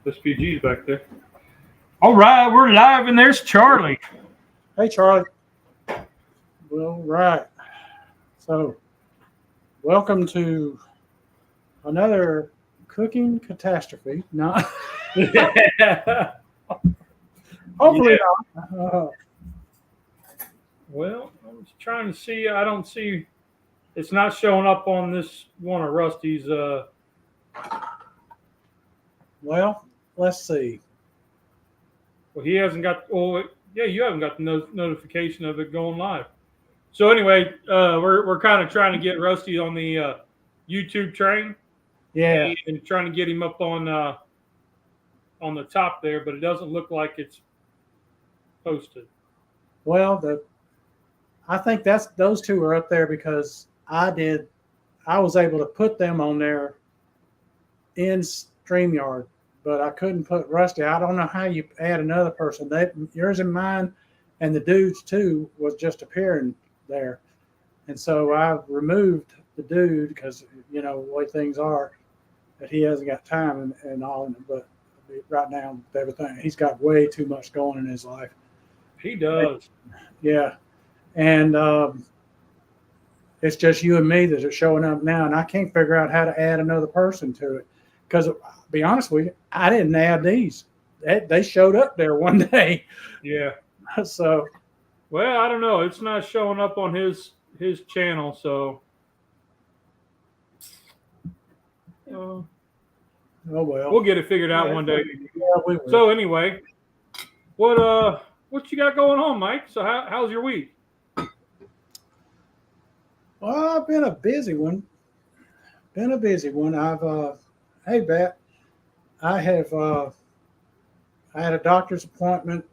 There's PG's back there. All right, we're live, and there's Charlie. Hey, Charlie. Well, right. So, welcome to another cooking catastrophe. No. Hopefully not. Well, I was trying to see. I don't see. It's not showing up on this one of Rusty's. Well, let's see. Well, he hasn't got. Oh, yeah, you haven't got the notification of it going live. So anyway, we're kind of trying to get Rusty on the YouTube train. Yeah. And trying to get him up on the top there, but it doesn't look like it's posted. Well, I think those two are up there because I was able to put them on there in StreamYard, but I couldn't put Rusty. I don't know how you add another person. Yours and mine and the dudes too was just appearing there. And so I removed the dude because, you know, the way things are, that he hasn't got time and all. But right now, everything, he's got way too much going in his life. He does. Yeah. And it's just you and me that are showing up now. And I can't figure out how to add another person to it. Because, to be honest with you, I didn't add these. They showed up there one day. Yeah. So. Well, I don't know. It's not showing up on his channel, so. Oh well. We'll get it figured out one day. Yeah, we will. So anyway, what you got going on, Mike? So how's your week? Well, I've been a busy one. I've hey Bat, I had a doctor's appointment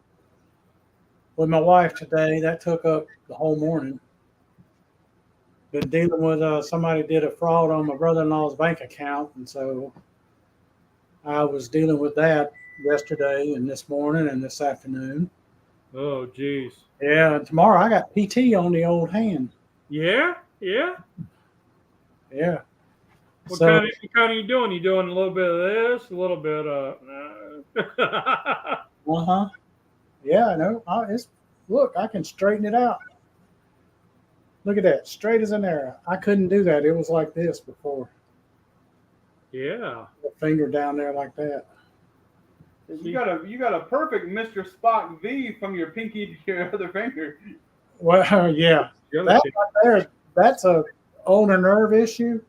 with my wife today. That took up the whole morning. Been dealing with somebody did a fraud on my brother-in-law's bank account, and so I was dealing with that yesterday and this morning and this afternoon. Oh, geez. Yeah, and tomorrow I got PT on the old hand. Yeah. What kind are you doing? You doing a little bit of this, a little bit of. Yeah, no. Look, I can straighten it out. Look at that, straight as an arrow. I couldn't do that. It was like this before. Yeah. The finger down there like that. You got a perfect Mr. Spock V from your pinky to your other finger. Well, yeah. That right there, that's a ulnar nerve issue.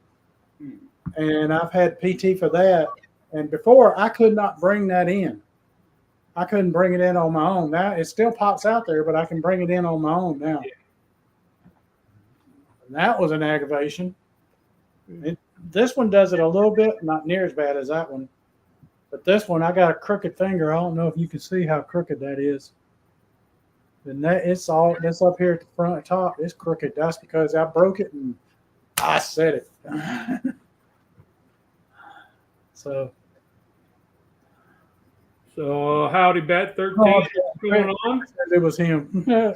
And I've had PT for that. And before, I could not bring that in. I couldn't bring it in on my own. Now, it still pops out there, but I can bring it in on my own now. Yeah. And that was an aggravation. This one does it a little bit, not near as bad as that one. But this one, I got a crooked finger. I don't know if you can see how crooked that is. And that's up here at the front top. It's crooked. That's because I broke it and I set it. So howdy, Bat 13. What's going on? It was him. Yeah.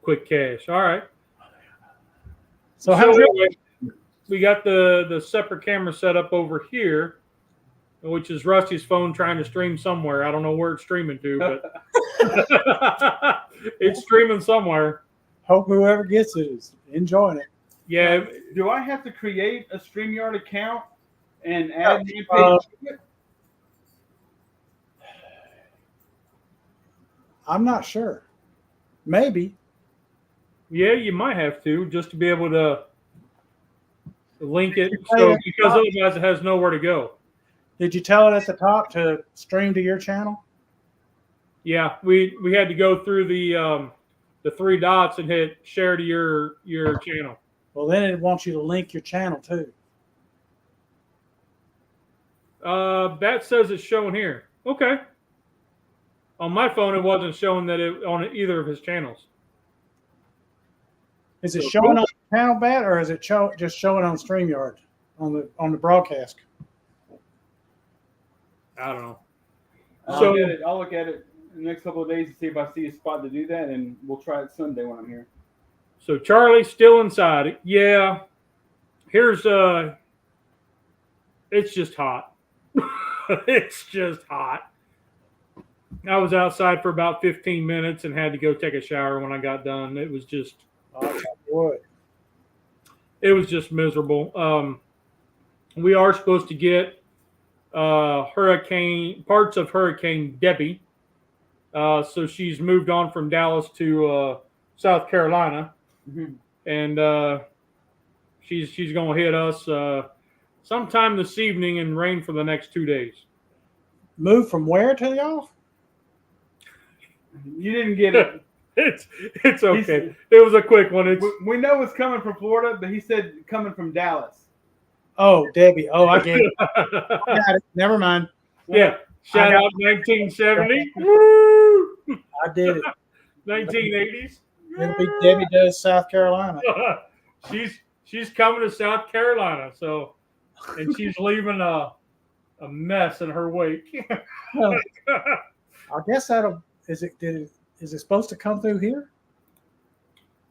Quick cash. All right. So anyway, we got the separate camera set up over here, which is Rusty's phone trying to stream somewhere. I don't know where it's streaming to, but it's streaming somewhere. Hope whoever gets it is enjoying it. Yeah. Do I have to create a StreamYard account and add my page? I'm not sure. Maybe. Yeah, you might have to just to be able to link it. So because otherwise it has nowhere to go. Did you tell it at the top to stream to your channel? Yeah, we had to go through the three dots and hit share to your channel. Well, then it wants you to link your channel too. That says it's showing here. Okay. On my phone, it wasn't showing that it on either of his channels. Is it showing on the channel, Bat, or is it just showing on StreamYard on the broadcast? I don't know. I'll look at it in the next couple of days to see if I see a spot to do that, and we'll try it Sunday when I'm here. So Charlie's still inside. Yeah. Here's It's just hot. It's just hot. I was outside for about 15 minutes and had to go take a shower when I got done. It was just, What? it was just miserable. We are supposed to get parts of Hurricane Debbie. So she's moved on from Dallas to South Carolina, and she's going to hit us sometime this evening and rain for the next 2 days. Move from where to y'all? You didn't get it. It's okay. It was a quick one. We know it's coming from Florida, but he said coming from Dallas. Oh, Debbie. Oh, I get it. I got it. Never mind. Yeah. Shout out 1970. Woo! I did it. 1980s. It'll be Debbie does South Carolina. She's coming to South Carolina, and she's leaving a mess in her wake. Well, I guess is it supposed to come through here?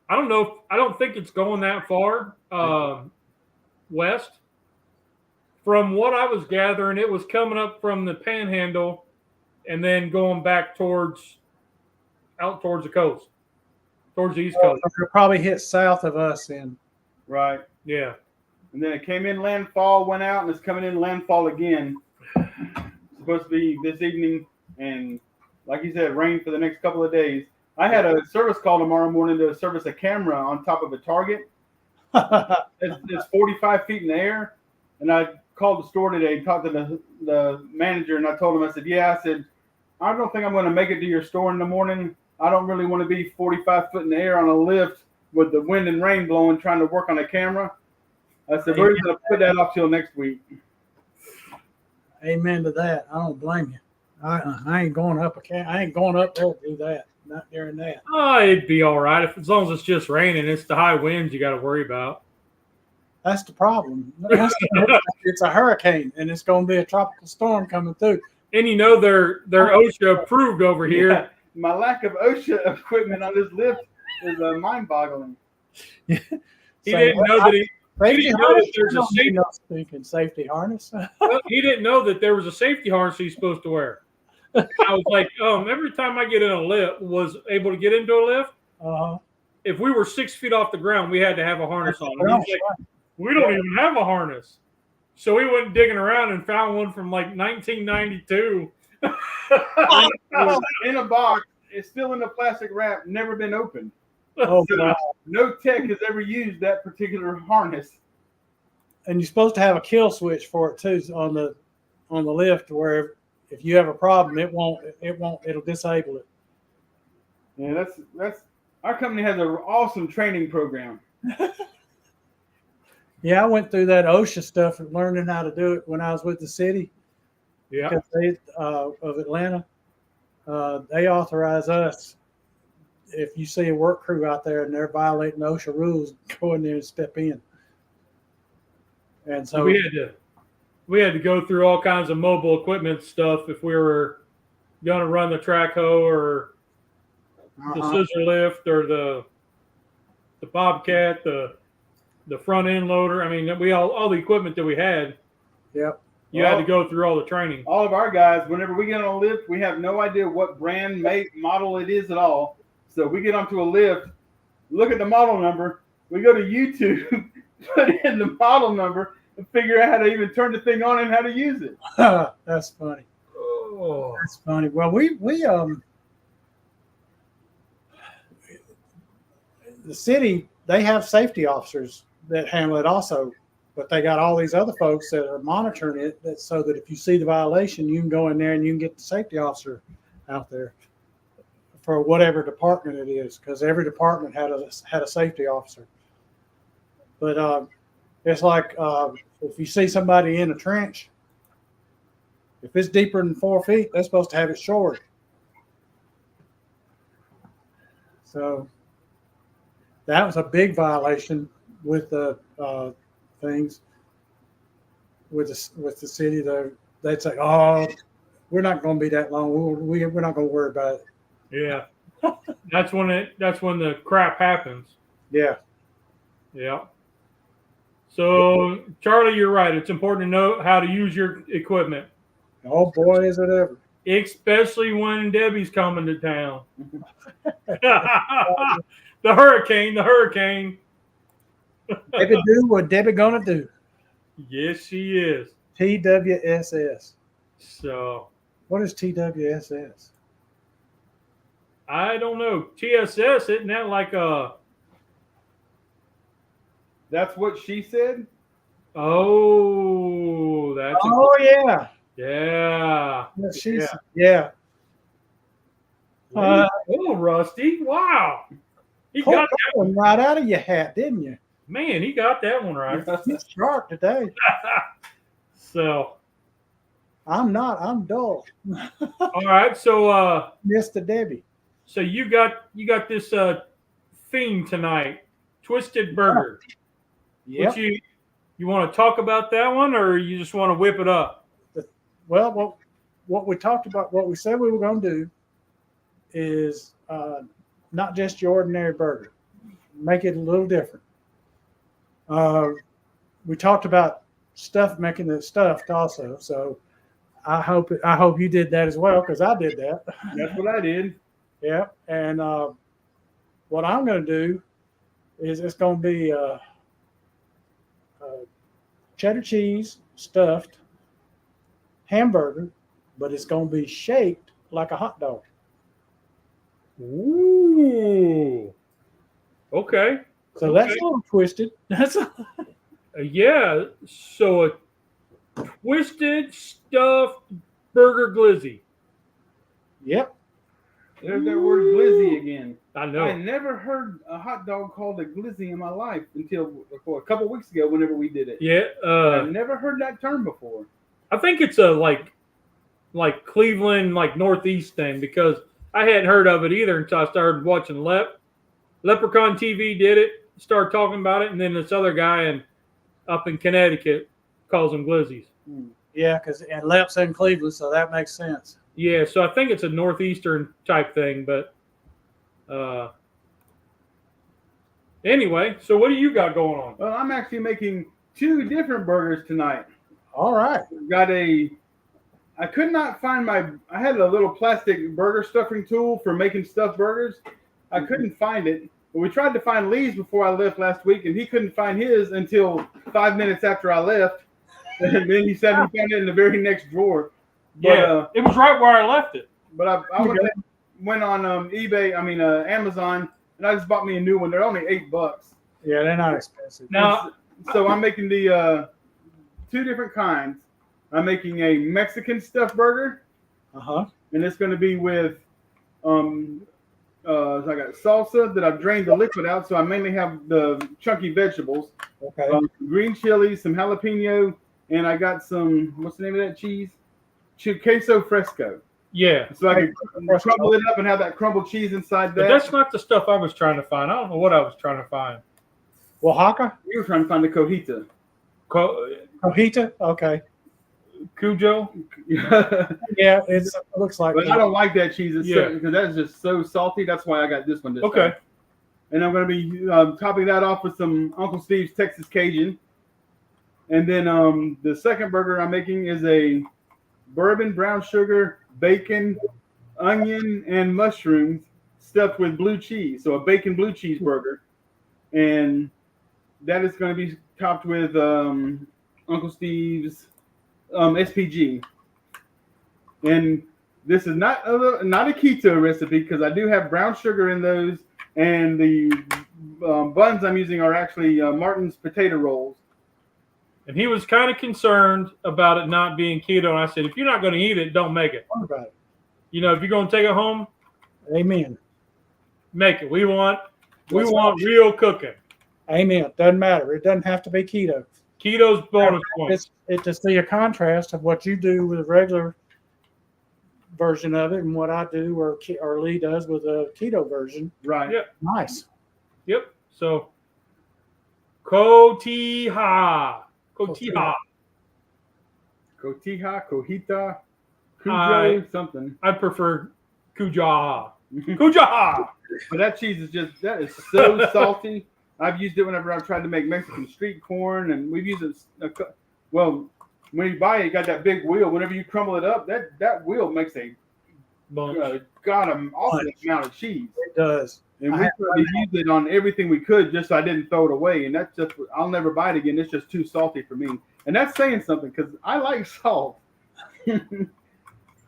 I don't know. I don't think it's going that far west. From what I was gathering, it was coming up from the Panhandle and then going back out towards the coast, towards the East Coast. It'll probably hit south of us then. Right. Yeah. And then it came in landfall, went out, and it's coming in landfall again. It's supposed to be this evening, and like you said, rain for the next couple of days. I had a service call tomorrow morning to service a camera on top of a target. It's 45 feet in the air, and I called the store today and talked to the manager, and I told him, I said, I don't think I'm going to make it to your store in the morning. I don't really want to be 45 foot in the air on a lift with the wind and rain blowing trying to work on a camera. I said, we're going to put that off till next week. Amen to that. I don't blame you. I ain't going up I ain't going up there to do that. Not during that. Oh, it'd be all right as long as it's just raining. It's the high winds you got to worry about. That's the problem. It's a hurricane, and it's going to be a tropical storm coming through. And they're OSHA approved over here. Yeah, my lack of OSHA equipment on this lift is mind-boggling. He didn't know that there's a safety harness. Well, he didn't know that there was a safety harness he's supposed to wear. I was like, every time I get in a lift, was able to get into a lift, if we were 6 feet off the ground, we had to have a harness on. And he's like, we don't even have a harness. So we went digging around and found one from like 1992. In a box. It's still in the plastic wrap, never been opened. Oh, So wow. no tech has ever used that particular harness. And you're supposed to have a kill switch for it too on the lift, where if you have a problem, it'll disable it. Yeah, that's our company has an awesome training program. Yeah, I went through that OSHA stuff and learning how to do it when I was with the city. Yeah. Of Atlanta. They authorize us, if you see a work crew out there and they're violating OSHA rules, go in there and step in. And so we had to go through all kinds of mobile equipment stuff if we were going to run the track hoe or the scissor lift or the Bobcat, the front end loader. I mean, all the equipment that we had. Yep. You had to go through all the training. All of our guys, whenever we get on a lift, we have no idea what brand, make, model it is at all. So we get onto a lift, look at the model number. We go to YouTube, put in the model number, and figure out how to even turn the thing on and how to use it. That's funny. Oh. That's funny. Well, the city, they have safety officers that handle it also, but they got all these other folks that are monitoring it, so that if you see the violation, you can go in there and you can get the safety officer out there for whatever department it is, because every department had a safety officer. But it's like if you see somebody in a trench, if it's deeper than 4 feet, they're supposed to have it shored. So that was a big violation with the things with the city. They'd say, "Oh, we're not going to be that long. We're not going to worry about it." Yeah, that's when the crap happens. Yeah. Yeah. So, Charlie, you're right. It's important to know how to use your equipment, Oh boy, is it ever! especially when Debbie's coming to town. The hurricane. Debbie do what Debbie gonna do. Yes, she is. TWSS. So, What is TWSS? I don't know. TSS, isn't that like a... That's what she said. Oh, that's... Oh yeah. Yeah. Yeah. Oh, Rusty. Wow. He Pulled got that one right out of your hat, didn't you? Man, he got that one right. You're sharp today. So, I'm not. I'm dull. all right. So, Mr. Debbie. so you got this theme tonight, Twisted Burger. Yep. You want to talk about that one, or you just want to whip it up? Well, what we talked about, what we said we were going to do, is not just your ordinary burger. Make it a little different. We talked about making it stuffed also. So I hope you did that as well, because I did that. That's what I did. Yeah. And what I'm going to do is it's going to be cheddar cheese stuffed hamburger, but it's going to be shaped like a hot dog. Ooh. Okay. So that's a little twisted. That's Yeah. So a twisted stuffed burger glizzy. Yep. There's that word glizzy again. I know. I never heard a hot dog called a glizzy in my life until a couple weeks ago whenever we did it. Yeah. I've never heard that term before. I think it's a like Cleveland, like Northeast thing, because I hadn't heard of it either until I started watching Leprechaun TV did it, started talking about it, and then this other guy up in Connecticut calls them glizzies. Yeah, because and Lep's in Cleveland, so that makes sense. Yeah, so I think it's a Northeastern type thing, but anyway, so what do you got going on? Well, I'm actually making 2 different burgers tonight. All right. I could not find I had a little plastic burger stuffing tool for making stuffed burgers. I couldn't find it. But we tried to find Lee's before I left last week, and he couldn't find his until 5 minutes after I left. And then he said he found it in the very next drawer. But, Yeah, it was right where I left it. But I went on Amazon, and I just bought me a new one. They're only $8. Yeah, they're not expensive. Now, So I'm making the 2 different kinds. I'm making a Mexican stuffed burger, and it's going to be with so I got salsa that I've drained the liquid out, so I mainly have the chunky vegetables. Okay. Green chili, some jalapeno, and I got some, what's the name of that cheese? Queso fresco. yeah, So I can crumble it up and have that crumbled cheese inside but that. that's not the stuff I was trying to find. I don't know what I was trying to find. Oaxaca? You were trying to find the cojita. Cojita? Okay. Cujo? Yeah, it looks like But I don't like that cheese Yeah. because that's just so salty. That's why I got this one this Okay. time. And I'm going to be topping that off with some Uncle Steve's Texas Cajun. And then the second burger I'm making is a bourbon, brown sugar, bacon, onion, and mushrooms stuffed with blue cheese. So a bacon blue cheese burger. And that is going to be topped with Uncle Steve's SPG. And this is not a keto recipe because I do have brown sugar in those, and the buns I'm using are actually Martin's potato rolls. And he was kind of concerned about it not being keto. And I said, if you're not going to eat it, don't make it. What about it? You know, if you're going to take it home, Amen. make it. We want real cooking. Amen. Doesn't matter. It doesn't have to be keto. Keto's bonus points. It's to see a contrast of what you do with a regular version of it and what I do or Lee does with a keto version. Right. Yep. Nice. Yep. So, Cotija. Cotija, Cojita, I- something. I prefer Cujaha. Cujaha. But that cheese is that is so salty. I've used it whenever I've tried to make Mexican street corn, and we've used it. Well, when you buy it, you got that big wheel. Whenever you crumble it up, that wheel makes a awesome amount of cheese. It does. And we used it on everything we could, just so I didn't throw it away. And that's just, I'll never buy it again. It's just too salty for me. And that's saying something, because I like salt.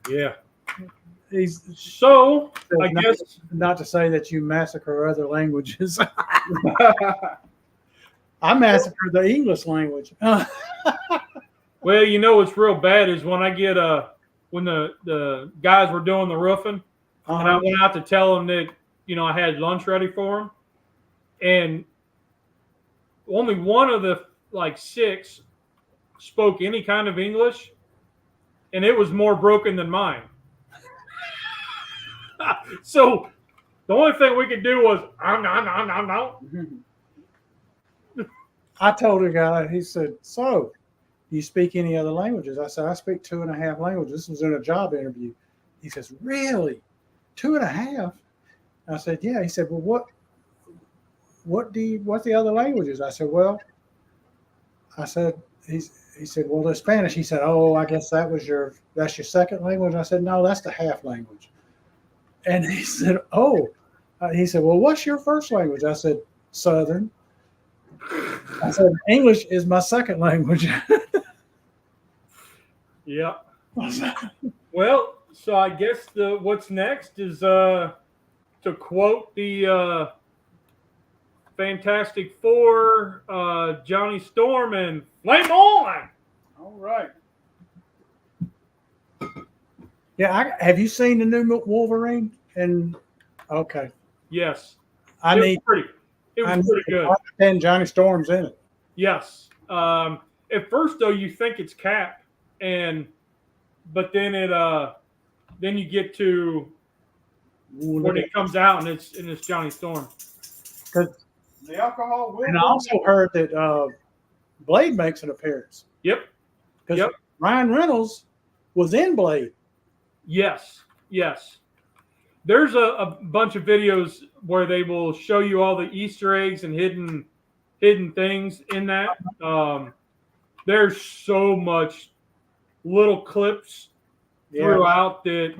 Yeah. So I guess not to say that you massacre other languages. I massacre the English language. Well, you know what's real bad is when I get when the guys were doing the roofing, and I went out to tell them that I had lunch ready for them, and only one of the 6 spoke any kind of English, and it was more broken than mine. So the only thing we could do was no. I told a guy, he said, "So, do you speak any other languages?" I said, "I speak 2.5 languages." This was in a job interview. He says, "Really? 2.5?" I said, "Yeah." He said, "Well, what's the other languages?" I said, he said, "Well, the Spanish." He said, "Oh, I guess that's your second language." I said, "No, that's the half language." And he said, "Oh," he said, "Well, what's your first language?" I said, "Southern." I said, "English is my second language." Yeah. Well, so I guess what's next is to quote the Fantastic Four, Johnny Storm and Flame On. All right. Yeah, have you seen the new Wolverine? And okay, yes, it was pretty good. And Johnny Storm's in it. Yes. At first, though, you think it's Cap, but then then you get to when it comes out and it's Johnny Storm. The alcohol will. And I also heard that Blade makes an appearance. Yep. Because Ryan Reynolds was in Blade. Yes. There's a bunch of videos where they will show you all the Easter eggs and hidden things in that. There's so much little clips throughout that.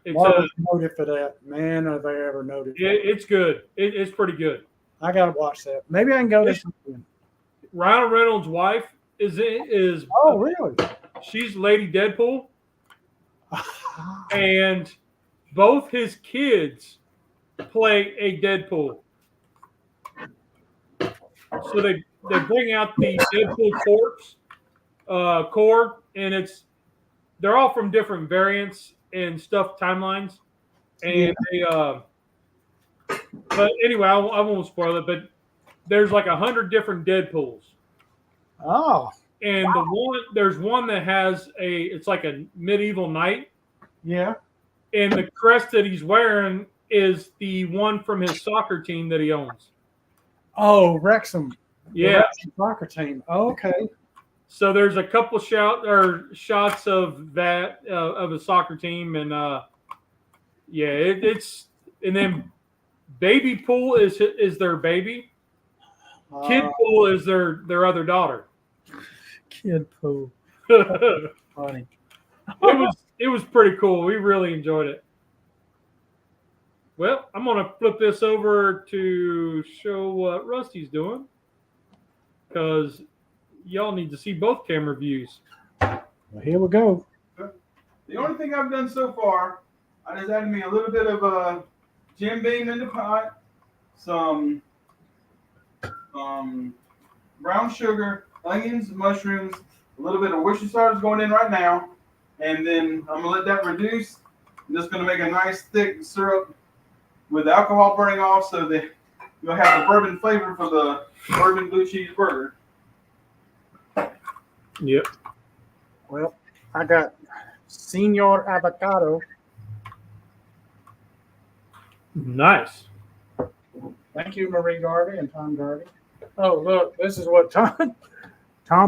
It's noted for that. Man, have I ever noted? It's good. It's pretty good. I gotta watch that. Maybe I can go this weekend. Ryan Reynolds' wife is. Oh, really? She's Lady Deadpool, and both his kids play a Deadpool. So they bring out the Deadpool core, and they're all from different variants and stuff timelines, and but anyway, I won't spoil it. But there's 100 different Deadpools. Oh. And there's one that has it's like a medieval knight. Yeah. And the crest that he's wearing is the one from his soccer team that he owns. Oh, Wrexham. Yeah. The Wrexham soccer team. Oh, okay. So there's a couple shots of that of a soccer team, and it's and then Baby Pool is their baby. Kid Pool is their other daughter. Kid Pool. Funny. It was pretty cool. We really enjoyed it. Well, I'm gonna flip this over to show what Rusty's doing, because y'all need to see both camera views. Well, here we go. The only thing I've done so far, I just added me a little bit of Jim Beam in the pot, some brown sugar, onions, mushrooms, a little bit of Worcestershire is going in right now, and then I'm gonna let that reduce. I'm just gonna make a nice thick syrup with the alcohol burning off, so that you'll have the bourbon flavor for the bourbon blue cheese burger. Yep. Well, I got Senor Avocado. Nice. Thank you, Marie Garvey and Tom Garvey. Oh, look, this is what Tom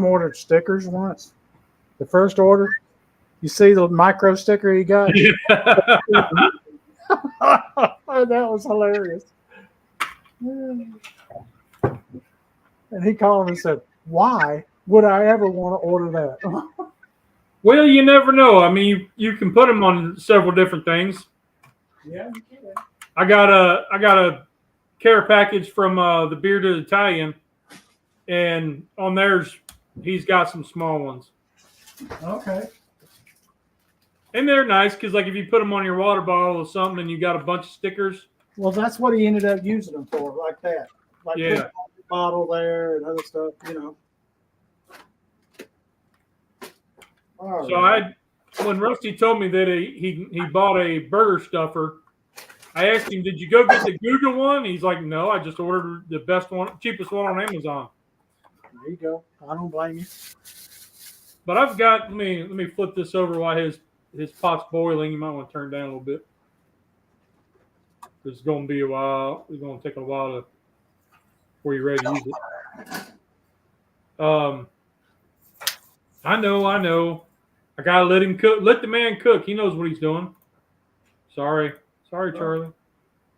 ordered stickers once. The first order, you see the micro sticker he got? That was hilarious. And he called and said, "Why would I ever want to order that?" Well, you never know. I mean, you can put them on several different things. Yeah, you can. I got a care package from the Bearded Italian, and on theirs, he's got some small ones. Okay. And they're nice because, like, if you put them on your water bottle or something and you got a bunch of stickers. Well, that's what he ended up using them for, like that. Like Yeah. put the bottle there and other stuff, All So right. when Rusty told me that he bought a burger stuffer, I asked him, "Did you go get the Google one?" He's like, "No, I just ordered the best one, cheapest one on Amazon." There you go. I don't blame you. But I've got let me flip this over while his pot's boiling. You might want to turn it down a little bit. It's going to be a while. It's going to take a while before you're ready to use it. I know. I gotta let him cook. Let the man cook. He knows what he's doing. Sorry, Charlie.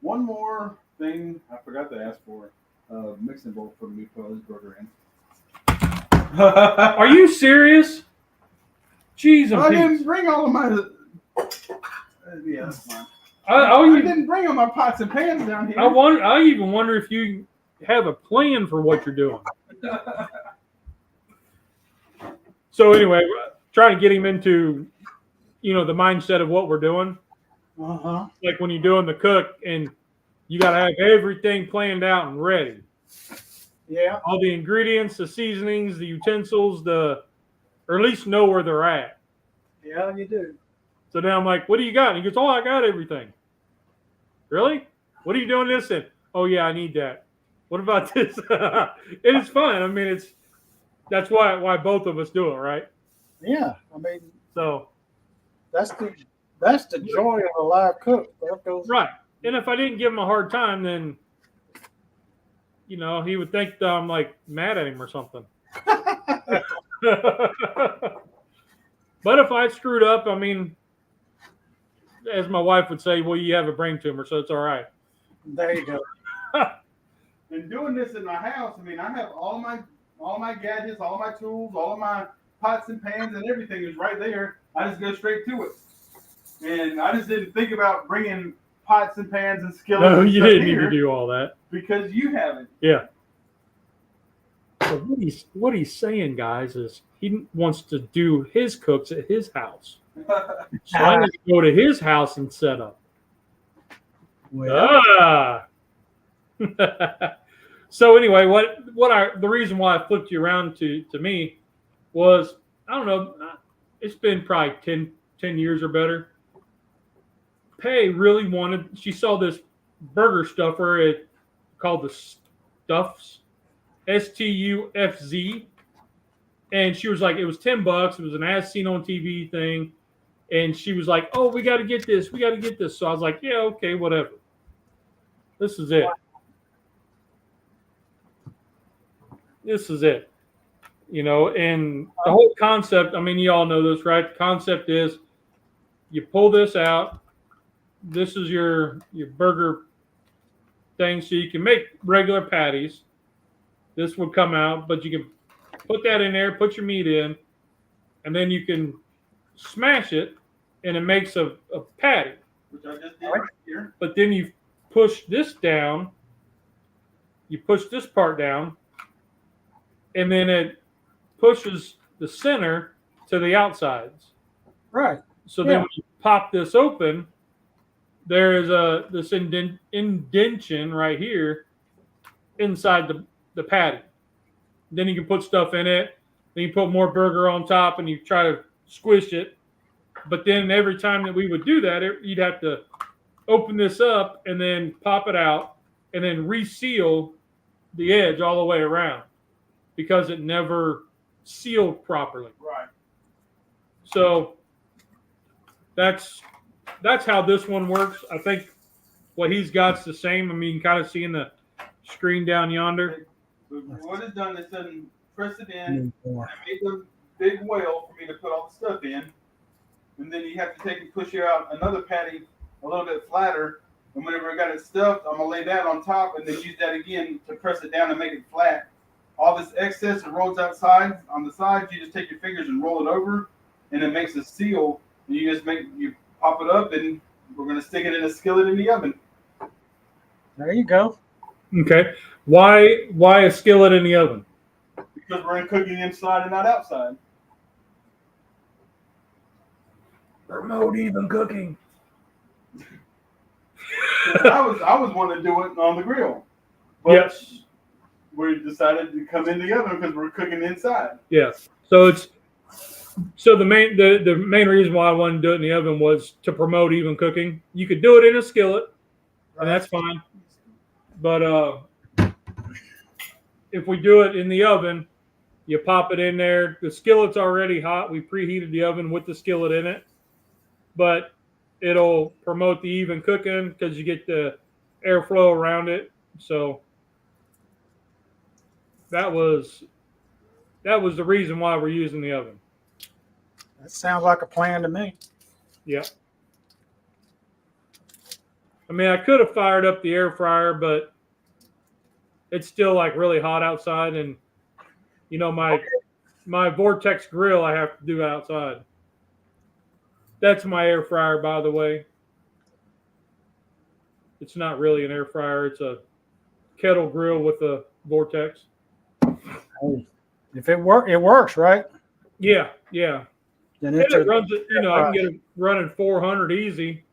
One more thing I forgot to ask for. Mixing bowl for me to put this burger in. Are you serious? Jeez, I didn't bring all of my. Yeah, that's fine. I didn't bring all my pots and pans down here. I even wonder if you have a plan for what you're doing. So anyway, trying to get him into, the mindset of what we're doing. Uh-huh. Like when you're doing the cook and you got to have everything planned out and ready. Yeah. All the ingredients, the seasonings, the utensils, or at least know where they're at. Yeah, you do. So now I'm like, "What do you got?" And he goes, "Oh, I got everything." Really? What are you doing this in? "Oh yeah, I need that. What about this?" And it's fun. I mean, that's why both of us do it, right? Yeah. I mean, So that's the joy of a live cook. That goes right. And if I didn't give him a hard time, then he would think that I'm like mad at him or something. But if I screwed up, I mean, as my wife would say, "Well, you have a brain tumor, so it's all right." There you go. And doing this in my house, I mean, I have all my gadgets, all my tools, all of my pots and pans, and everything is right there. I just go straight to it, and I just didn't think about bringing pots and pans and skillets. No, and you stuff didn't need here to do all that because you haven't. Yeah. So what he's saying, guys, is he wants to do his cooks at his house. So I need to go to his house and set up. Well, So anyway, the reason why I flipped you around to me was, I don't know, it's been probably 10 years or better. Pei really she saw this burger stuffer called the Stuffz, STUFZ, and she was like, it was $10. It was an as seen on TV thing, and she was like, "Oh, we got to get this. We got to get this." So I was like, "Yeah, okay, whatever. This is it. This is it." And the whole concept, I mean, you all know this, right? The concept is you pull this out. This is your burger thing, so you can make regular patties. This would come out, but you can put that in there, put your meat in, and then you can smash it, and it makes a patty. Which I just did right here. But then you push this down, you push this part down, and then it pushes the center to the outsides. right. So then when you pop this open, there is this indentation right here inside the patty. Then you can put stuff in it. Then you put more burger on top, and you try to squish it. But then every time that we would do that, you'd have to open this up and then pop it out and then reseal the edge all the way around because it never sealed properly. Right. So that's how this one works. I think what he's got's the same. I mean, you can kind of see in the screen down yonder. What it's done is done press it in and make a big well for me to put all the stuff in. And then you have to take and push out another patty a little bit flatter And whenever I got it stuffed, I'm gonna lay that on top and then use that again to press it down and make it flat. All this excess that rolls outside on the sides, you just take your fingers and roll it over, and it makes a seal. And you pop it up, and we're gonna stick it in a skillet in the oven. There you go. Okay. Why a skillet in the oven? Because we're cooking inside and not outside. Remote even cooking. I was wanting to do it on the grill. But Yes. we decided to come in the oven because we're cooking inside. Yes. So the main reason why I wanted to do it in the oven was to promote even cooking. You could do it in a skillet, and that's fine. But if we do it in the oven, you pop it in there. The skillet's already hot. We preheated the oven with the skillet in it, but it'll promote the even cooking because you get the airflow around it. So that was the reason why we're using the oven. That sounds like a plan to me. Yeah. I mean, I could have fired up the air fryer, but it's still like really hot outside, and you know my Vortex grill I have to do outside. That's my air fryer, by the way. It's not really an air fryer; it's a kettle grill with a Vortex. Hey, if it works, right? Yeah. Then And it's it runs it. You know, I can get it running 400 easy,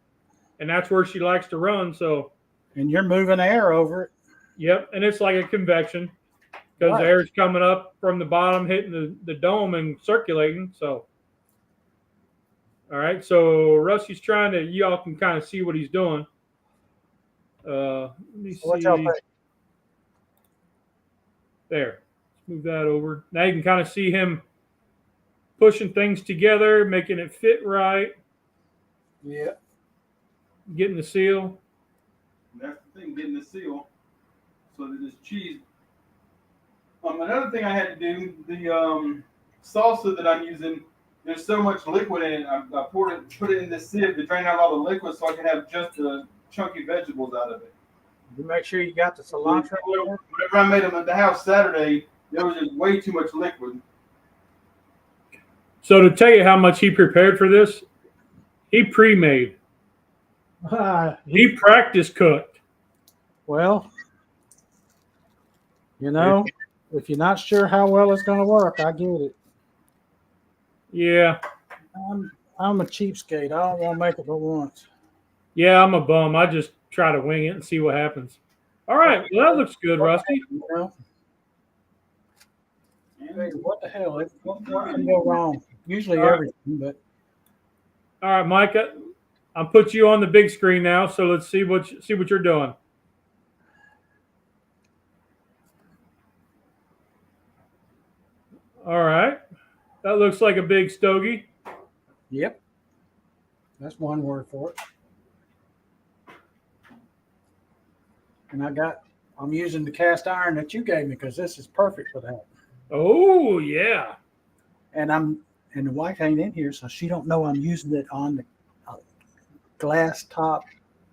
and that's where she likes to run. So. And you're moving air over it. Yep, and it's like a convection because the air's coming up from the bottom, hitting the dome and circulating. So, all right. So Rusty's trying to. Y'all can kind of see what he's doing. Let me see. There. Let's move that over. Now you can kind of see him pushing things together, making it fit right. Yeah. Getting the seal. That's the thing, getting the seal. So that this cheese. Another thing I had to do, the salsa that I'm using, there's so much liquid in it. I put it in this sieve to drain out all the liquid so I can have just the chunky vegetables out of it. You make sure you got the cilantro. Whenever I made them at the house Saturday, there was just way too much liquid. So to tell you how much he prepared for this, he pre-made. He practice cooked. Well, you know, if you're not sure how well it's going to work, I get it. Yeah. I'm a cheapskate. I don't want to make it but once. Yeah, I'm a bum. I just try to wing it and see what happens. All right. Well, that looks good, Rusty. You know? Hey, what the hell? What can go wrong? Usually everything, but. All right, Mike. I'll put you on the big screen now, so let's see what you're doing. All right. That looks like a big stogie. Yep. That's one word for it. And I'm using the cast iron that you gave me because this is perfect for that. Oh, yeah. And the wife ain't in here, so she don't know I'm using it on the glass top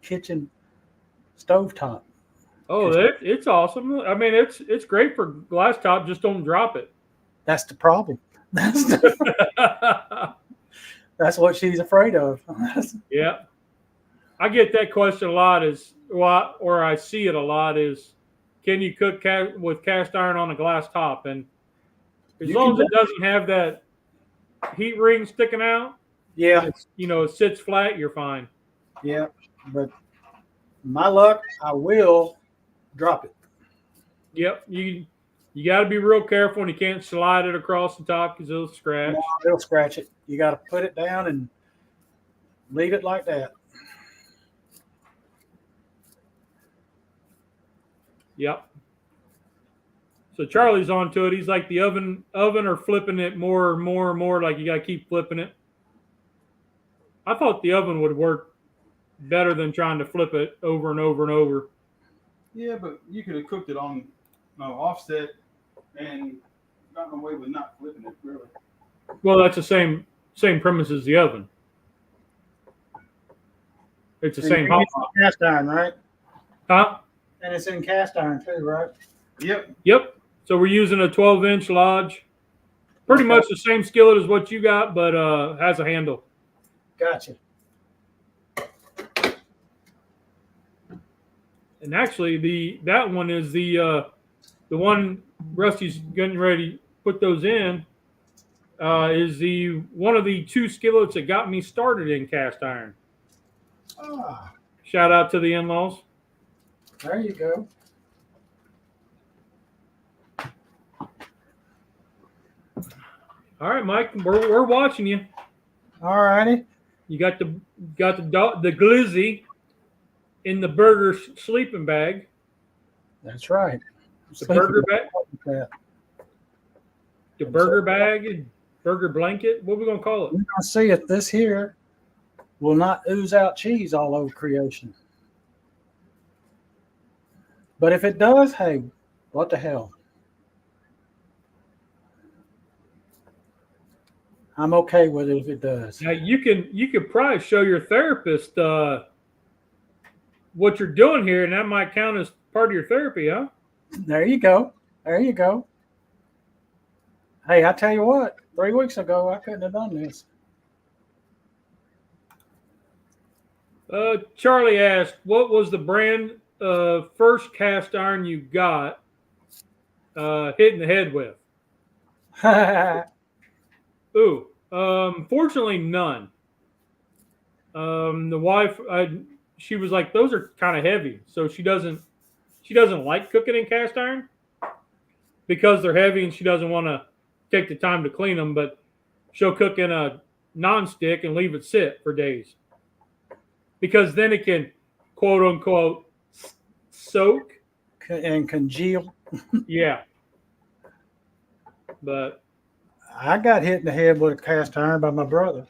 kitchen stove top. Oh, it's awesome. I mean, it's great for glass top. Just don't drop it. That's the problem. That's what she's afraid of. Yeah. I get that question a lot or I see it a lot is, can you cook with cast iron on a glass top? And as long as it doesn't have that heat ring sticking out, yeah, it sits flat, you're fine. Yeah, but my luck, I will drop it. Yep, you got to be real careful, and you can't slide it across the top because it'll scratch. No, it'll scratch it. You got to put it down and leave it like that. Yep. So Charlie's onto it. He's like the oven or flipping it more and more and more. Like you got to keep flipping it. I thought the oven would work better than trying to flip it over and over and over. Yeah, but you could have cooked it on offset and gotten away with not flipping it, really. Well, that's the same premise as the oven. It's the And same hot it's cast iron, right? Huh? And it's in cast iron too, right? Yep. Yep. So we're using a 12-inch Lodge. Pretty much the same skillet as what you got, but has a handle. Gotcha. And actually, that one is the one Rusty's getting ready to put those in. Is the one of the 2 skillets that got me started in cast iron. Ah, Shout out to the in-laws. there you go. All right, Mike, we're watching you. All righty. You got the glizzy in the burger sleeping bag. That's right. The burger bag. Yeah. The burger bag and burger blanket. What are we gonna call it? We're gonna see if this here will not ooze out cheese all over creation. But if it does, hey, what the hell? I'm okay with it if it does. Now you could probably show your therapist what you're doing here, and that might count as part of your therapy, huh? There you go. There you go. Hey, I tell you what, 3 weeks ago I couldn't have done this. Charlie asked, "What was the brand first cast iron you got hit in the head with?" Ooh, fortunately none. The wife, she was like, "Those are kind of heavy," so she doesn't like cooking in cast iron because they're heavy, and she doesn't want to take the time to clean them. But she'll cook in a nonstick and leave it sit for days because then it can, quote unquote, soak and congeal. Yeah, but I got hit in the head with a cast iron by my brother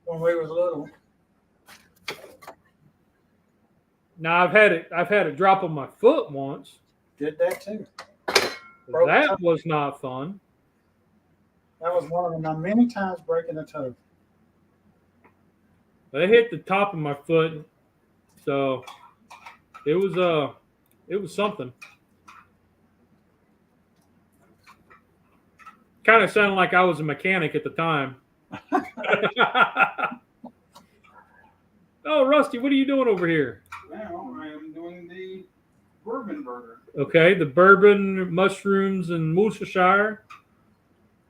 when we was little. now I've had it drop on my foot once. Did that too. That was not fun. That was one of my many times breaking a toe. They hit the top of my foot, so it was something. Kind of sounded like I was a mechanic at the time. Oh, Rusty, what are you doing over here? Now I am doing the bourbon burger. Okay, the bourbon, mushrooms, and Worcestershire.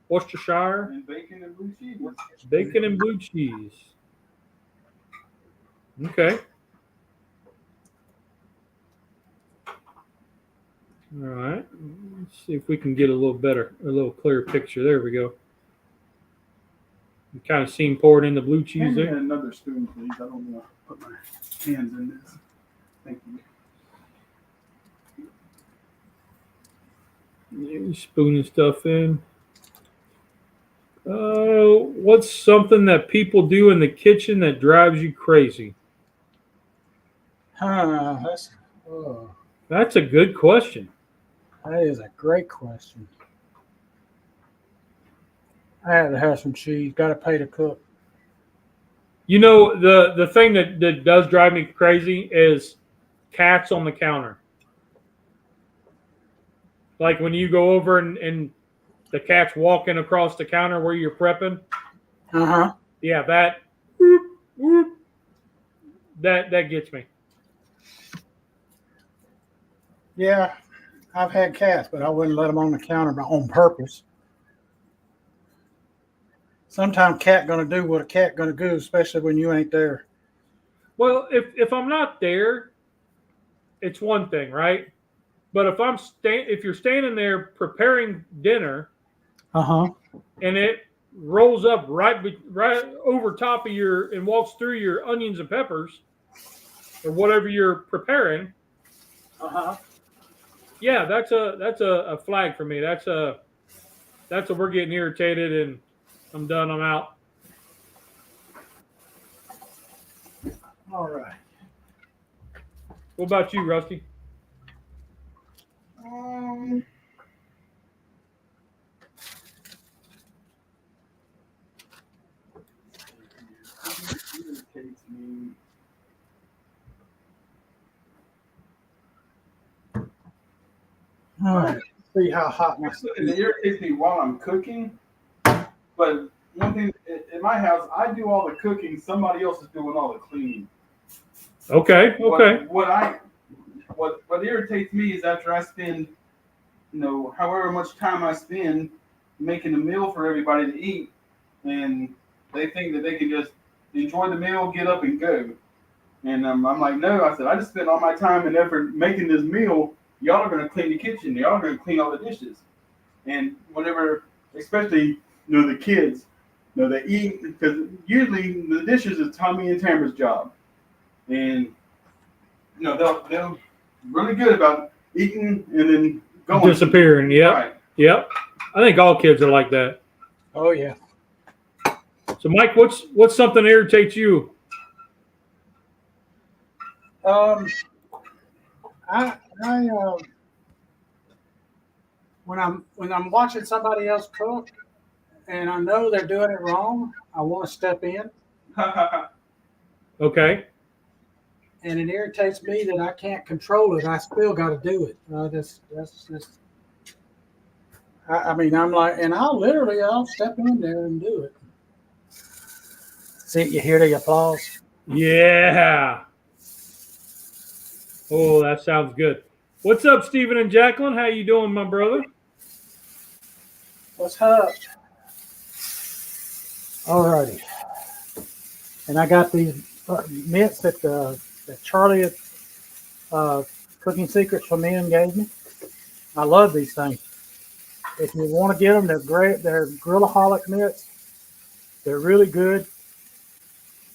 And bacon and blue cheese. Bacon and blue cheese. Okay. All right. Let's see if we can get a little clearer picture. There we go. You kind of seen poured in the blue cheese Hand me there. another spoon, please. I don't want to put my hands in this. Thank you. You're spooning stuff in. What's something that people do in the kitchen that drives you crazy? That's a good question. That is a great question. I had to have some cheese. Got to pay to cook. You know, the thing that does drive me crazy is cats on the counter. Like when you go over and the cat's walking across the counter where you're prepping. Uh-huh. Yeah, that whoop, whoop, that gets me. Yeah, I've had cats, but I wouldn't let them on the counter on purpose. Sometimes cat gonna do what a cat gonna do, especially when you ain't there. Well, if I'm not there, it's one thing, right? But if you're standing there preparing dinner, Uh-huh. and it rolls up right over top of and walks through your onions and peppers, or whatever you're preparing. Uh-huh. Yeah, that's a flag for me. That's a we're getting irritated and I'm done. I'm out. All right. What about you, Rusty? All right. See how hot my It irritates me while I'm cooking. But one thing in my house, I do all the cooking. Somebody else is doing all the cleaning. Okay. What irritates me is after I spend, however much time I spend making a meal for everybody to eat, and they think that they can just enjoy the meal, get up, and go. And I'm like, no. I said, I just spent all my time and effort making this meal. Y'all are going to clean the kitchen. Y'all are going to clean all the dishes. And whenever, especially, the kids, they eat, because usually the dishes is Tommy and Tamara's job. And, they're really good about eating and then going. Disappearing, yep. Right. Yep. I think all kids are like that. Oh yeah. So Mike, what's something that irritates you? When I'm watching somebody else cook and I know they're doing it wrong, I want to step in. Okay. And it irritates me that I can't control it. I still got to do it. That's just. I mean, I'm like, and I'll step in there and do it. See, you hear the applause? Yeah. Oh, that sounds good. What's up, Stephen and Jacqueline? How you doing, my brother? What's up? All righty. And I got these mints that Charlie Cooking Secrets for Men gave me. I love these things. If you want to get them, they're great. They're grillaholic mints. They're really good.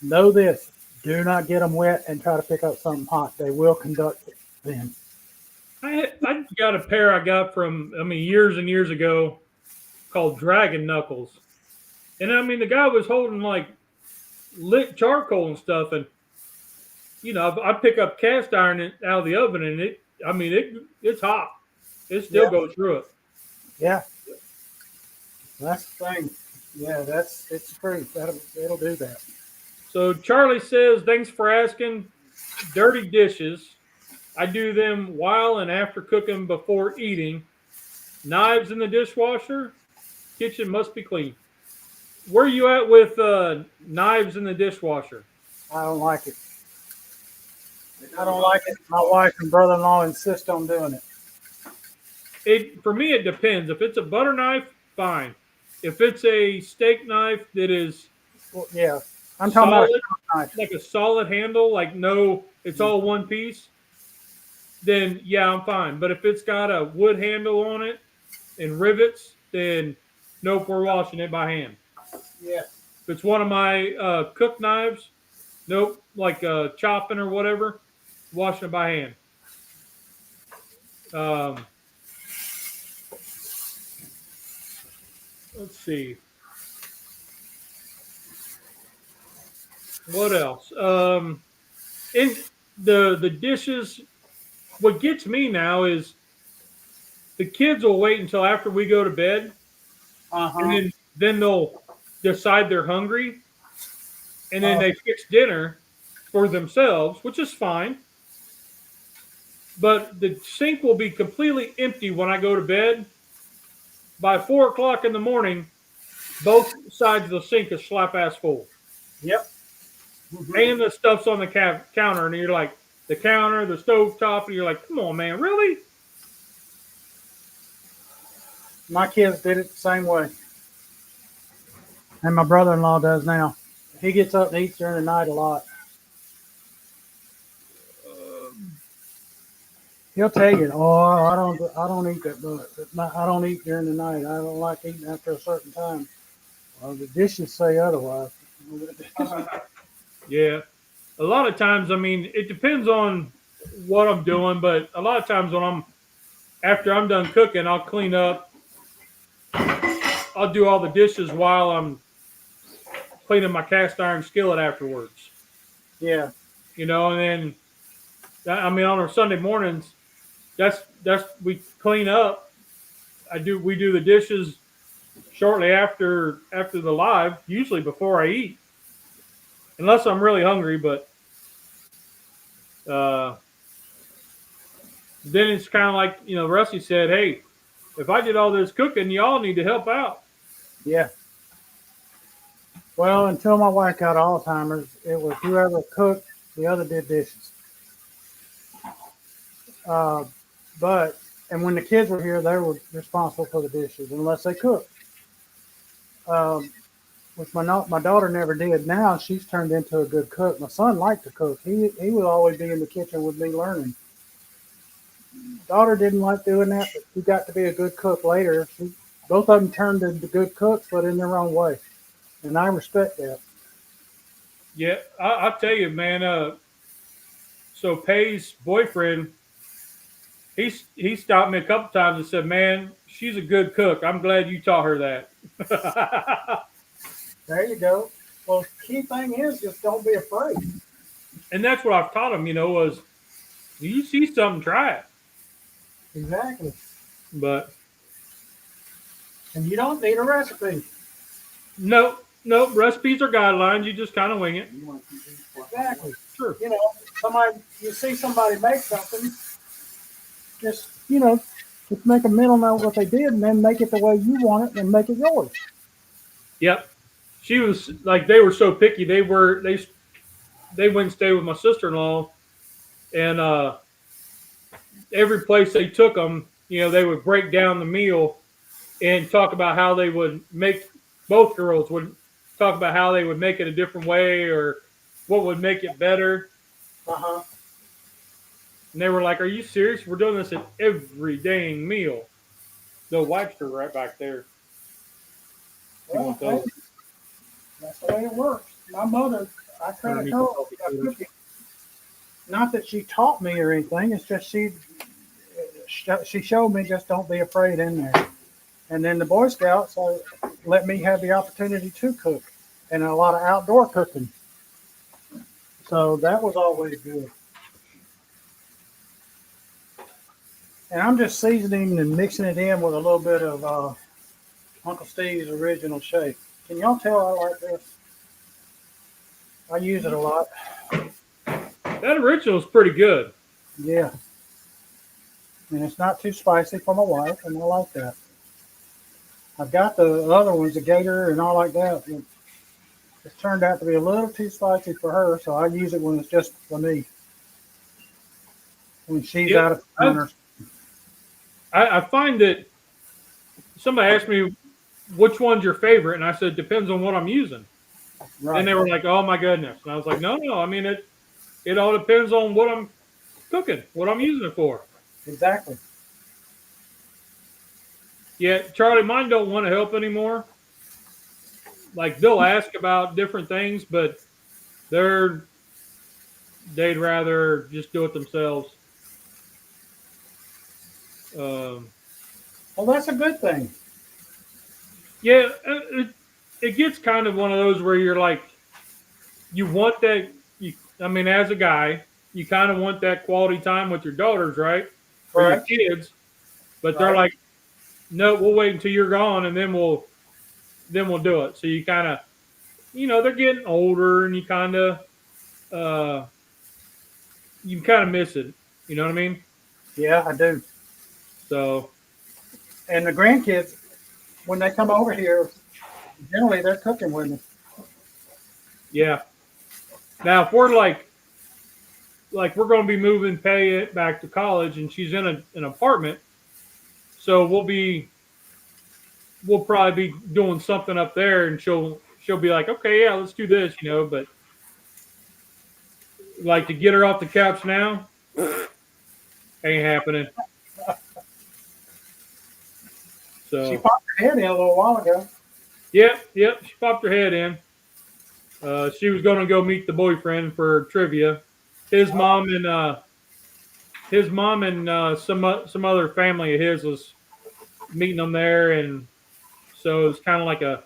Know this. Do not get them wet and try to pick up something hot. They will conduct it then. I got a pair I got from, years and years ago called Dragon Knuckles. And, the guy was holding, like, lit charcoal and stuff. And, I pick up cast iron out of the oven, and it's hot. It still goes through it. Yeah. That's the thing. Yeah, it's true. It'll do that. So Charlie says, thanks for asking. Dirty dishes. I do them while and after cooking before eating. Knives in the dishwasher. Kitchen must be clean. Where are you at with knives in the dishwasher? I don't like it. I don't like it. My wife and brother-in-law insist on doing it. For me, it depends. If it's a butter knife, fine. If it's a steak knife that is I'm talking solid, about like a solid handle, like it's all one piece, then I'm fine. But if it's got a wood handle on it and rivets, then nope, we're washing it by hand. Yeah. If it's one of my cook knives, nope, like chopping or whatever, washing it by hand. Let's see. What else? In the dishes, what gets me now is the kids will wait until after we go to bed, and then they'll decide they're hungry, and then they fix dinner for themselves, which is fine. But the sink will be completely empty when I go to bed. By 4 o'clock in the morning, both sides of the sink is slap ass full. Yep. And the stuff's on the counter, and you're like, the counter, the stove top, and you're like, come on, man, really? My kids did it the same way. And my brother-in-law does now. He gets up and eats during the night a lot. He'll tell you, I don't eat that much. I don't eat during the night. I don't like eating after a certain time. Well, the dishes say otherwise. Yeah. A lot of times, it depends on what I'm doing, but a lot of times after I'm done cooking, I'll clean up. I'll do all the dishes while I'm cleaning my cast iron skillet afterwards. Yeah. And then, on our Sunday mornings, that's we clean up. We do the dishes shortly after the live, usually before I eat. Unless I'm really hungry, but then it's kind of like, Rusty said, hey, if I did all this cooking, y'all need to help out. Yeah. Well, until my wife got Alzheimer's, it was whoever cooked, the other did dishes. And when the kids were here, they were responsible for the dishes unless they cooked. Which my daughter never did. Now she's turned into a good cook. My son liked to cook. He would always be in the kitchen with me learning. Daughter didn't like doing that, but she got to be a good cook later. Both of them turned into good cooks, but in their own way. And I respect that. Yeah, I'll tell you, man. So Pay's boyfriend, he stopped me a couple times and said, man, she's a good cook. I'm glad you taught her that. There you go. Well, key thing is just don't be afraid. And that's what I've taught him, was you see something, try it. Exactly. But and you don't need a recipe. No, recipes are guidelines. You just kind of wing it. Exactly. Sure. You see somebody make something, just make a mental note what they did and then make it the way you want it and make it yours. Yep. She was like, they were so picky. They went and stayed with my sister-in-law, and every place they took them, they would break down the meal and talk about how they would make. Both girls would talk about how they would make it a different way or what would make it better. Uh-huh. And they were like, are you serious? We're doing this at every dang meal. The wipes are right back there. Well, that's the way it works. My mother, I credit her. Not that she taught me or anything. It's just she showed me just don't be afraid in there. And then the Boy Scouts let me have the opportunity to cook and a lot of outdoor cooking. So that was always good. And I'm just seasoning and mixing it in with a little bit of Uncle Steve's original shake. Can y'all tell I like this? I use it a lot. That original is pretty good. Yeah. And it's not too spicy for my wife, and I like that. I've got the other ones, the Gator and all like that. It's turned out to be a little too spicy for her, so I use it when it's just for me. When she's out of corners. I find that somebody asked me which one's your favorite, and I said, depends on what I'm using. Right. And they were like, oh my goodness. And I was like, no. I mean, it all depends on what I'm cooking, what I'm using it for. Exactly. Yeah, Charlie, mine don't want to help anymore. Like, they'll ask about different things, but they'd rather just do it themselves. Well, that's a good thing. Yeah, it gets kind of one of those where you're like, you want that. As a guy, you kind of want that quality time with your daughters, right? For your kids, but they're like, no, we'll wait until you're gone, and then we'll do it. So you kind of, they're getting older, and you kind of miss it. You know what I mean? Yeah, I do. So, and the grandkids, when they come over here, generally they're cooking with me. Yeah. Now, if we're like we're going to be moving Pay back to college, and she's in an apartment, so we'll probably be doing something up there, and she'll be like, okay, yeah, let's do this, but like to get her off the couch now, ain't happening. So she popped her head in a little while ago. Yep, she popped her head in. She was going to go meet the boyfriend for trivia. His mom and some other family of his was meeting them there, and so it was kind of like a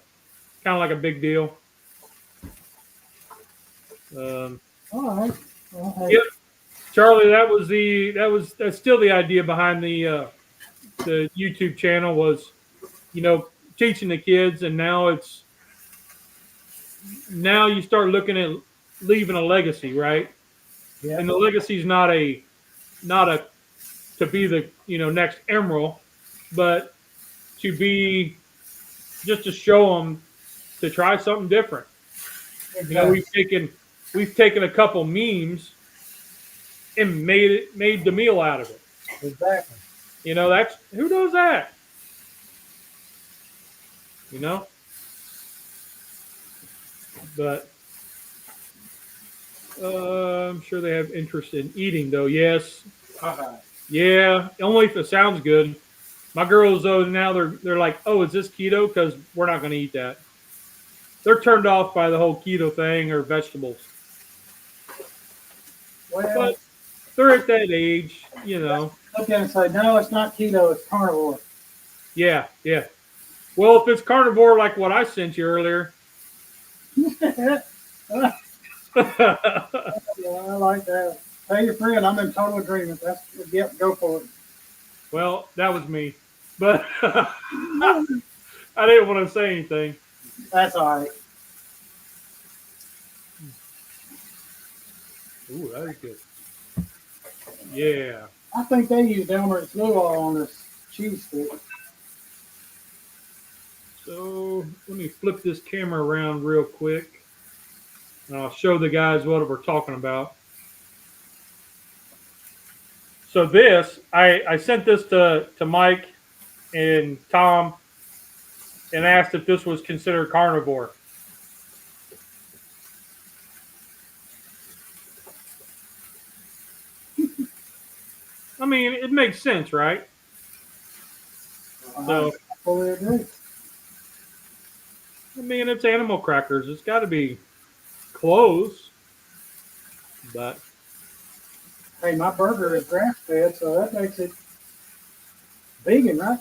big deal. All right. Yep, Charlie, that's still the idea behind the YouTube channel was, teaching the kids, and now you start looking at leaving a legacy, right? Yeah. And the legacy is not a to be the next Emerald, but to be just to show them to try something different. Exactly. We've taken a couple memes and made the meal out of it. Exactly. That's who does that. But I'm sure they have interest in eating, though. Yes, yeah. Only if it sounds good. My girls, though, now they're like, "Oh, is this keto?" Because we're not going to eat that. They're turned off by the whole keto thing or vegetables. Well, But they're at that age, look at it and say, no, it's not keto, it's carnivore. Yeah, yeah. Well, if it's carnivore like what I sent you earlier. Yeah, I like that. Tell your friend I'm in total agreement. Go for it. Well, that was me. But I didn't want to say anything. That's all right. Ooh, that is good. Yeah. I think they used Elmer and Blue All on this cheese stick. So let me flip this camera around real quick. And I'll show the guys what we're talking about. So this, I sent this to Mike and Tom and asked if this was considered carnivore. I mean, it makes sense, right? So, I fully agree. I mean, it's animal crackers. It's got to be close. But hey, my burger is grass fed, so that makes it vegan, right?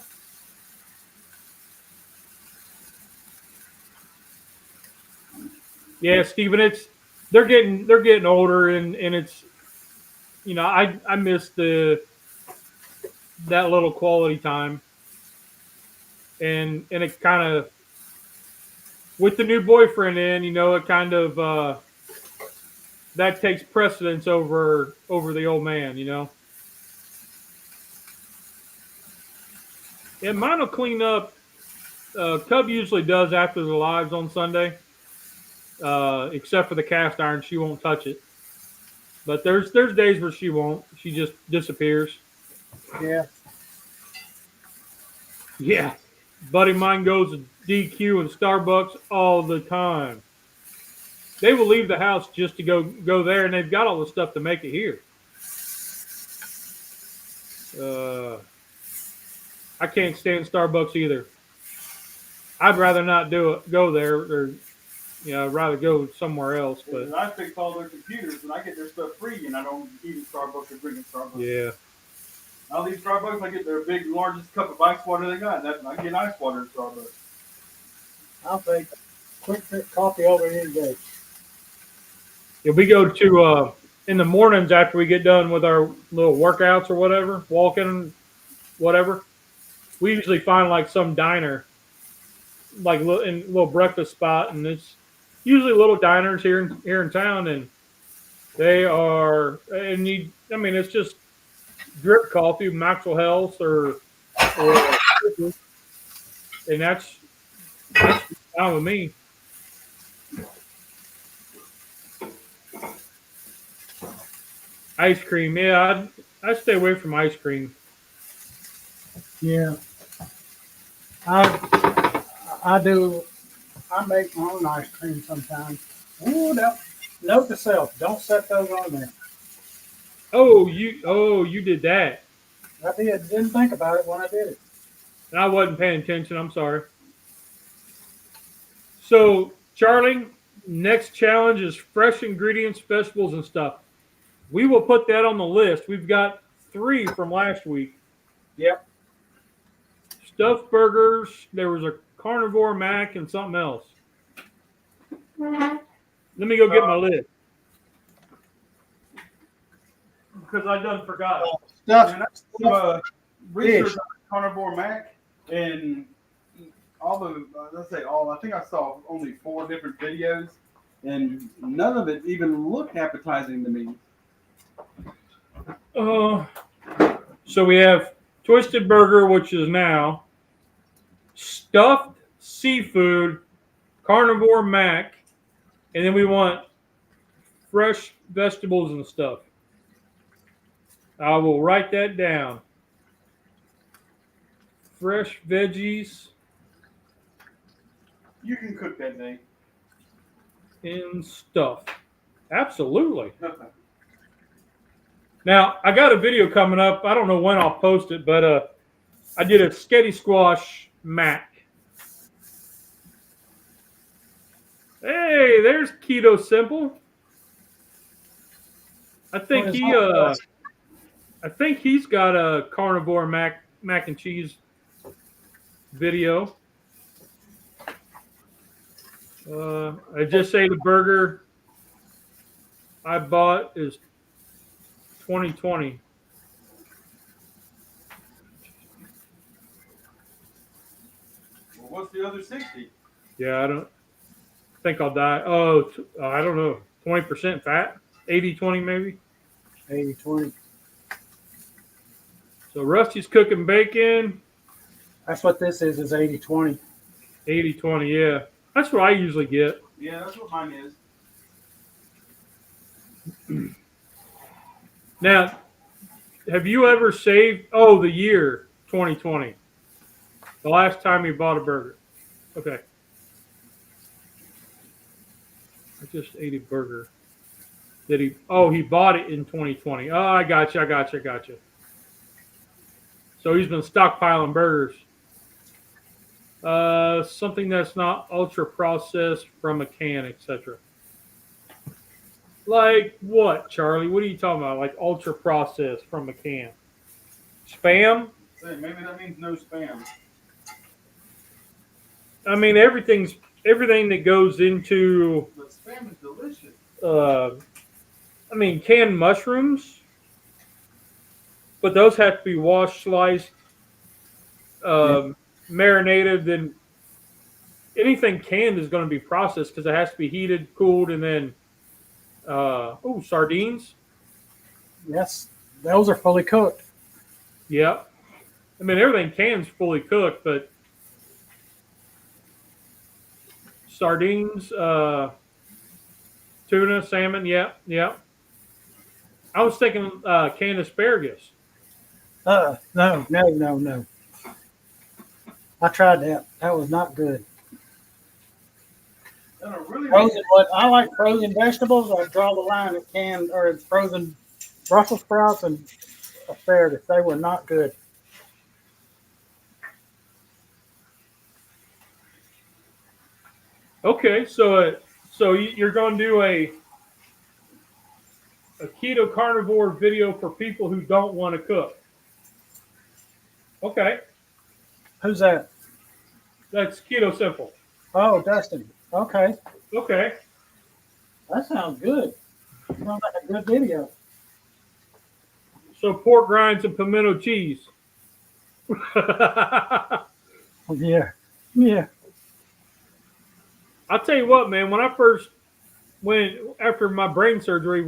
yeah, Stephen, they're getting older, and it's I miss that little quality time, and it kind of with the new boyfriend in, it kind of that takes precedence over the old man, And mine will clean up. Cub usually does after the lives on Sunday, except for the cast iron. She won't touch it. But there's days where she won't. She just disappears. Yeah. Yeah. Buddy mine goes to DQ and Starbucks all the time. They will leave the house just to go there, and they've got all the stuff to make it here. I can't stand Starbucks either. I'd rather not go there, or I'd rather go somewhere else. But I fix all their computers, and I get their stuff free, and I don't eat at Starbucks or drink at Starbucks. Yeah. I'll leave Starbucks. I get their big, largest cup of ice water they got. I get ice water at Starbucks. I'll take quick drip coffee over any day. If we go to in the mornings after we get done with our little workouts or whatever, walking, whatever, we usually find like some diner, like a little breakfast spot, and it's usually little diners here in town, and they are, and it's just drip coffee, Maxwell Health, or and that's fine with me. Ice cream, yeah, I stay away from ice cream. Yeah. I do. I make my own ice cream sometimes. Ooh, note to self: don't set those on there. Oh, you did that. I didn't think about it when I did it. And I wasn't paying attention. I'm sorry. So, Charlie, next challenge is fresh ingredients, vegetables, and stuff. We will put that on the list. We've got 3 from last week. Yep. Stuffed burgers. There was a carnivore mac and something else. Let me go get my list. Because I done forgot. Research on carnivore mac, and I think I saw only 4 different videos, and none of it even looked appetizing to me. So we have Twisted Burger, which is now stuffed seafood, carnivore mac, and then we want fresh vegetables and stuff. I will write that down. Fresh veggies You can cook that day. and stuff. Absolutely. Now, I got a video coming up. I don't know when I'll post it, but I did a sketty squash mac. Hey, there's Keto Simple. I think he's got a carnivore mac and cheese video. I just say the burger I bought is 2020. Well, what's the other 60? Yeah, I think I'll die. Oh, I don't know. 20% fat? 80-20 maybe? 80-20. So Rusty's cooking bacon. That's what this is 80-20. 80-20, yeah. That's what I usually get. Yeah, that's what mine is. Now, have you ever saved, the year 2020? The last time you bought a burger. Okay. I just ate a burger. He bought it in 2020. Oh, I got you. So he's been stockpiling burgers. Something that's not ultra processed from a can, etc. Like what, Charlie? What are you talking about? Like ultra processed from a can? Spam? Say, maybe that means no spam. I mean, everything that goes into. But spam is delicious. Canned mushrooms, but those have to be washed, sliced, marinated. Then anything canned is going to be processed because it has to be heated, cooled, and then sardines. Yes, those are fully cooked. Yeah, everything canned is fully cooked, but sardines, tuna, salmon, yeah. I was thinking canned asparagus. No. I tried that. That was not good. Frozen, I like frozen vegetables. I draw the line at canned or frozen Brussels sprouts and asparagus. They were not good. Okay, so you're going to do a keto carnivore video for people who don't want to cook. Okay. Who's that? That's Keto Simple. Oh, Dustin. Okay. Okay. That sounds good. Sounds like a good video. So pork rinds and pimento cheese. Yeah. I'll tell you what, man, when I first went after my brain surgery,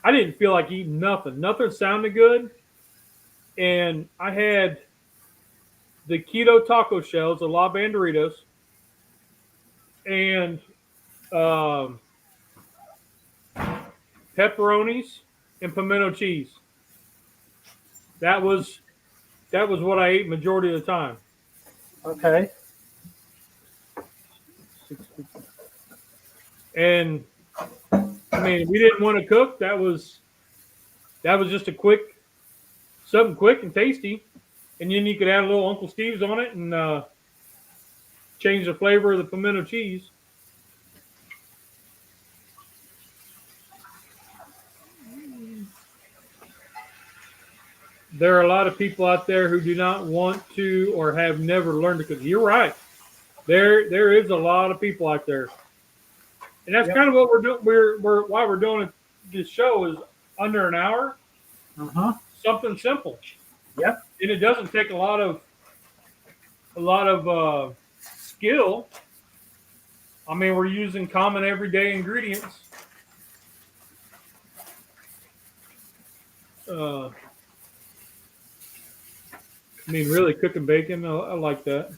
I didn't feel like eating nothing. Nothing sounded good. And I had the keto taco shells, the La Banderitas, and pepperonis and pimento cheese. That was what I ate majority of the time. Okay. And we didn't want to cook. That was just something quick and tasty. And then you could add a little Uncle Steve's on it and change the flavor of the pimento cheese. There are a lot of people out there who do not want to or have never learned to cook. You're right. There is a lot of people out there. And that's kind of what we're doing. Why we're doing this show is under an hour. Something simple. Yep. And it doesn't take a lot of skill. We're using common everyday ingredients. I mean, really cooking bacon, I like that.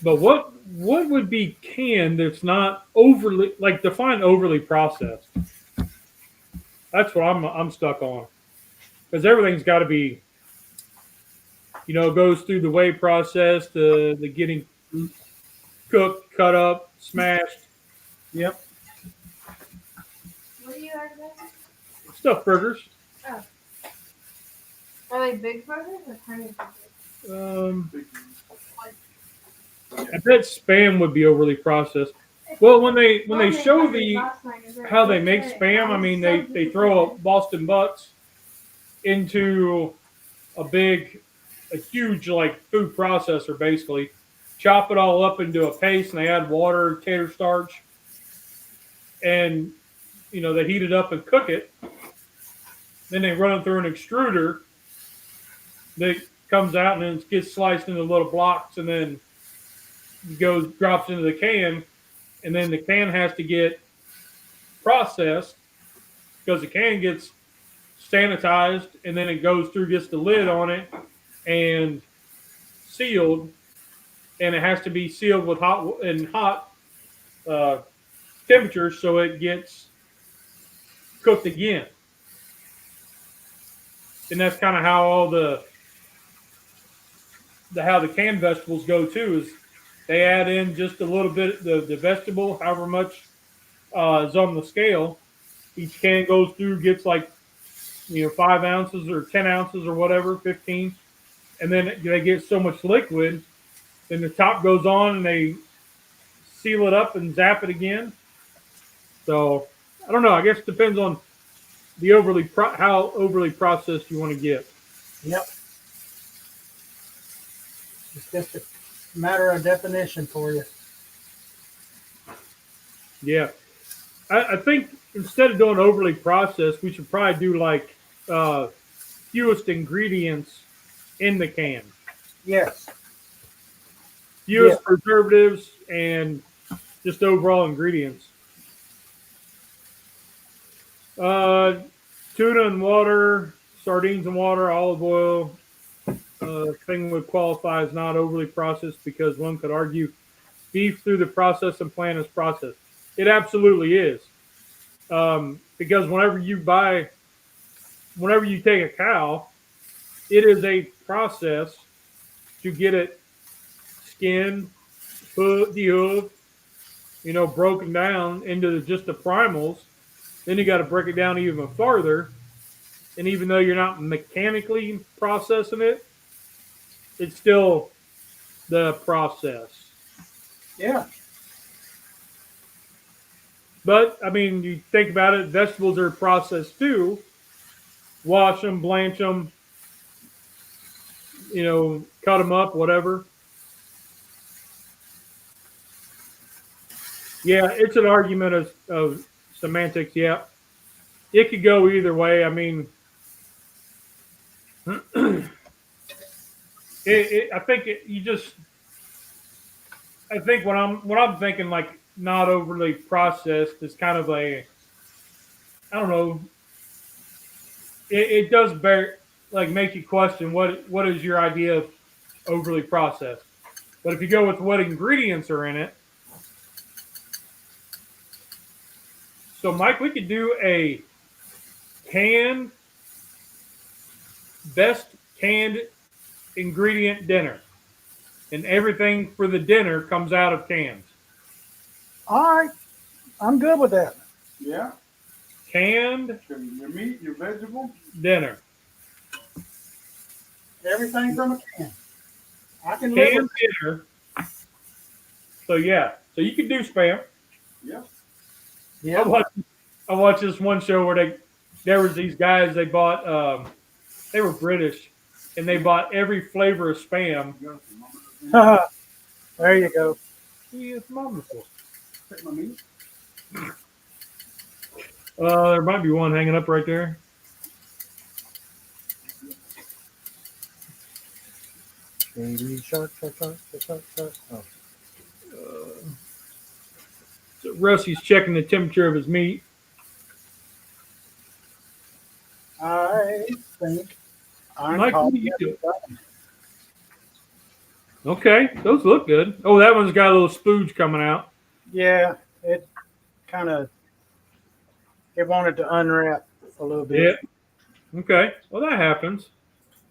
But what would be canned that's not overly, like, define overly processed? That's what I'm stuck on, because everything's got to be, goes through the weigh process, the getting cooked, cut up, smashed. Yep. What do you have there? Stuffed burgers. Oh. Are they big burgers or tiny burgers? I bet Spam would be overly processed. Well, when they show how they make Spam, I mean they throw a Boston Butts into a huge like food processor basically, chop it all up into a paste, and they add water, tater starch, and they heat it up and cook it. Then they run it through an extruder that comes out and then it gets sliced into little blocks, and then drops into the can, and then the can has to get processed because the can gets sanitized, and then it goes through, gets the lid on it and sealed, and it has to be sealed with hot temperatures so it gets cooked again. And that's kind of how all how the canned vegetables go too, is they add in just a little bit the vegetable, however much is on the scale. Each can goes through, gets like 5 ounces or 10 ounces or whatever, 15, and then they get so much liquid. Then the top goes on and they seal it up and zap it again. So I don't know. I guess it depends on the how overly processed you want to get. Yep. It's just a matter of definition for you. Yeah. I think instead of doing overly processed, we should probably do like fewest ingredients in the can. Yes. Fewest preservatives and just overall ingredients. Tuna and water, sardines and water, olive oil. Thing would qualify as not overly processed because one could argue beef through the processing plant is processed. It absolutely is. Because whenever you take a cow, it is a process to get it skinned, dehooved, broken down into just the primals. Then you got to break it down even farther. And even though you're not mechanically processing it, it's still the process. Yeah. But, I mean, you think about it, vegetables are processed too. Wash them, blanch them, cut them up, whatever. Yeah, it's an argument of semantics, yeah. It could go either way. I mean, I think what I'm thinking, like, not overly processed is kind of I don't know. It does make you question what is your idea of overly processed. But if you go with what ingredients are in it, so Mike, we could do a best canned ingredient dinner, and everything for the dinner comes out of cans. All right. I'm good with that. Yeah. Canned Your meat, your vegetable. dinner. Everything from a can. I can live Canned with dinner. So yeah. So you could do Spam. Yeah. Yeah. I watched this one show where there was these guys, they bought they were British, and they bought every flavor of Spam. There you go. See, it's wonderful. Take my meat. There might be one hanging up right there. Baby shark, shark, shark, shark, shark. Oh. So Rusty's checking the temperature of his meat. think. Iron Mike, what coffee. do you do? Okay, those look good. Oh, that one's got a little spooge coming out. Yeah, it wanted to unwrap a little bit. Yeah. Okay. Well, that happens.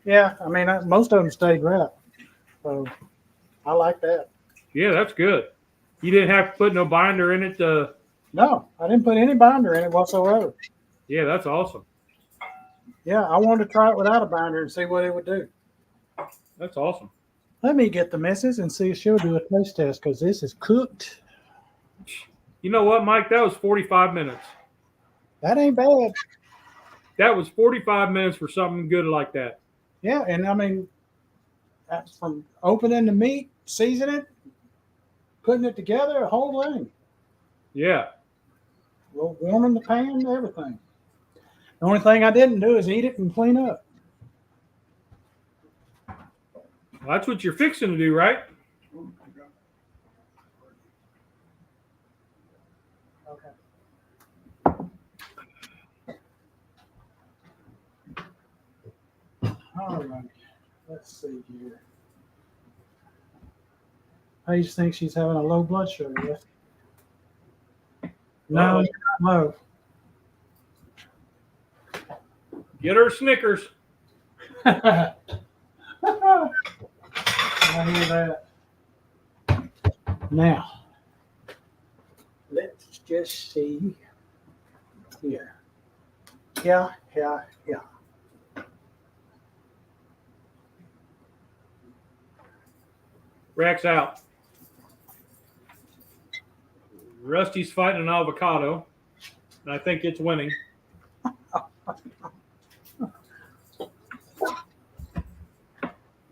Yeah, I mean, most of them stayed wrapped, so I like that. Yeah, that's good. You didn't have to put no binder in it. No, I didn't put any binder in it whatsoever. Yeah, that's awesome. Yeah, I wanted to try it without a binder and see what it would do. That's awesome. Let me get the missus and see if she'll do a taste test because this is cooked. You know what, Mike? That was 45 minutes. That ain't bad. That was 45 minutes for something good like that. Yeah, and I mean, that's from opening the meat, seasoning, putting it together, a whole thing. Yeah. Well, warming the pan, everything. The only thing I didn't do is eat it and clean up. Well, that's what you're fixing to do, right? Okay. All right. Let's see here. Paige thinks she's having a low blood sugar. Yes. No, Uh-oh. not low. Get her Snickers. I hear that. Now, let's just see here. Yeah. Rack's out. Rusty's fighting an avocado, and I think it's winning.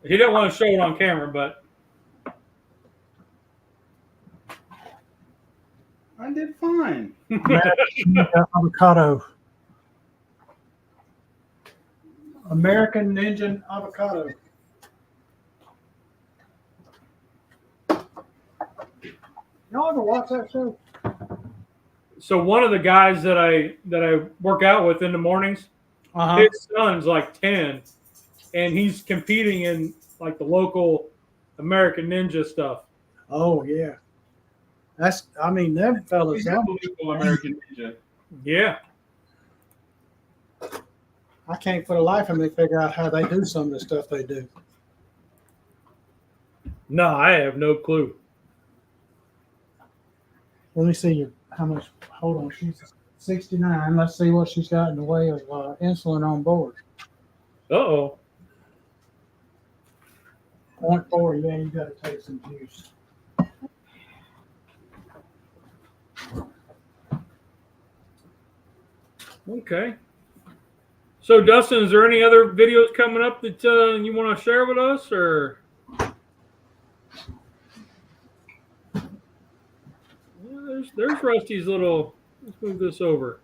He didn't want to show it on camera, but I did fine. Avocado. American Ninja avocado. Y'all ever watch that show? so one of the guys that I work out with in the mornings, his son's like 10, and he's competing in like the local American Ninja stuff. Oh yeah. Them fellas. American Ninja. Yeah. I can't for the life of me figure out how they do some of the stuff they do. No, I have no clue. Let me see how much. Hold on, she's 69. Let's see what she's got in the way of insulin on board. Uh-oh. 0.4. Yeah, you got to take some juice. Okay. So, Dustin, is there any other videos coming up that you want to share with us, or? Yeah, there's Rusty's little. Let's move this over.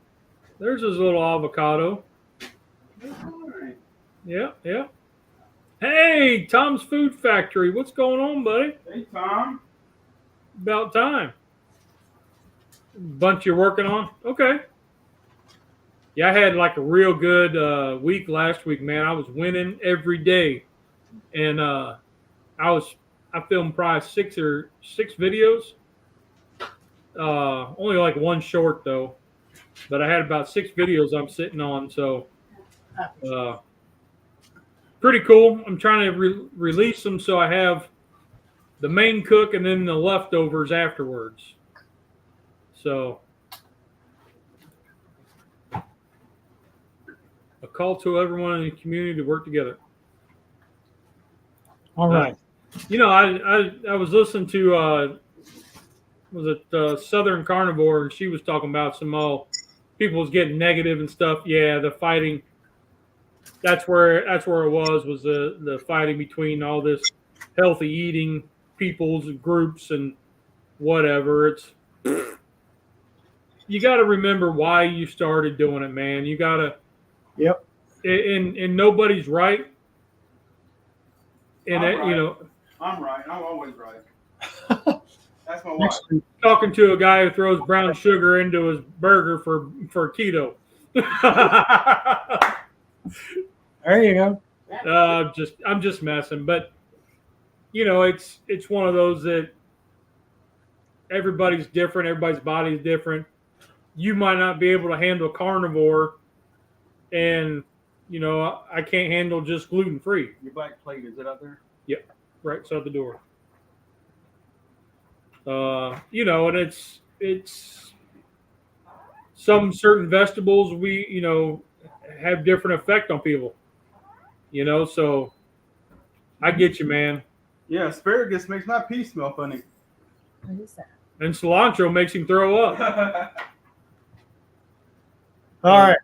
There's his little avocado. Yeah. Hey, Tom's Food Factory. What's going on, buddy? Hey, Tom. About time. Bunch you're working on? Okay. Yeah, I had like a real good week last week, man. I was winning every day. And I filmed probably six videos. Only like one short though. But I had about 6 videos I'm sitting on, so pretty cool. I'm trying to release them so I have the main cook and then the leftovers afterwards. So a call to everyone in the community to work together. All right. I was listening to Southern Carnivore, and she was talking about some people was getting negative and stuff. Yeah, the fighting. That's where it was the fighting between all this healthy eating peoples and groups and whatever. It's you got to remember why you started doing it, man. You got to. Yep. And nobody's right. And I'm right. I'm always right. That's my wife. Talking to a guy who throws brown sugar into his burger for keto. There you go. I'm just messing, but you know, it's one of those that everybody's different. Everybody's body is different. You might not be able to handle carnivore, and you know, I can't handle just gluten free. Your black plate, is it out there? Yep, right outside the door. You know, and it's some certain vegetables we, you know, have different effect on people. You know, so I get you, man. Yeah, asparagus makes my pee smell funny. What is that? And cilantro makes him throw up. All right.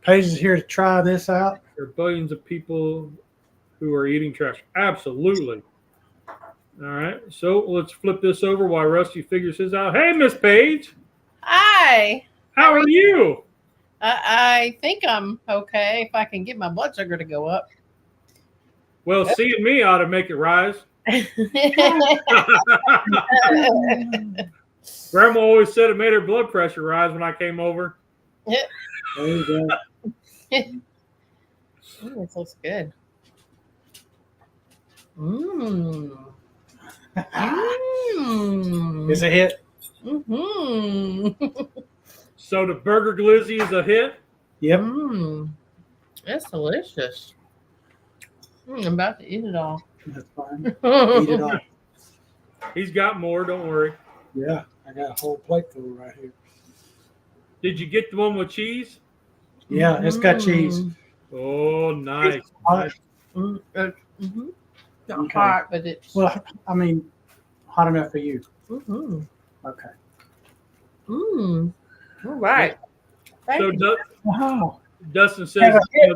Paige is here to try this out. There are billions of people who are eating trash. Absolutely. All right. So let's flip this over while Rusty figures his out. Hey, Miss Paige. Hi. How are you? I think I'm okay if I can get my blood sugar to go up. Well, seeing me ought to make it rise. Grandma always said it made her blood pressure rise when I came over. There you go. Ooh, it looks good. Mmm. Mmm. It's a hit. Mm-hmm. So the burger glizzy is a hit. Yep. Mmm. That's delicious. I'm about to eat it all. That's fine. Eat it all. He's got more. Don't worry. Yeah, I got a whole plate full right here. Did you get the one with cheese? Yeah, it's got cheese. Oh, nice. Hot. Mm-hmm. Not Okay. hot, but it's. Well, I mean, hot enough for you. Mm-hmm. Okay. Mmm. All right. Thank So you. Wow. Dustin says Yeah, you know,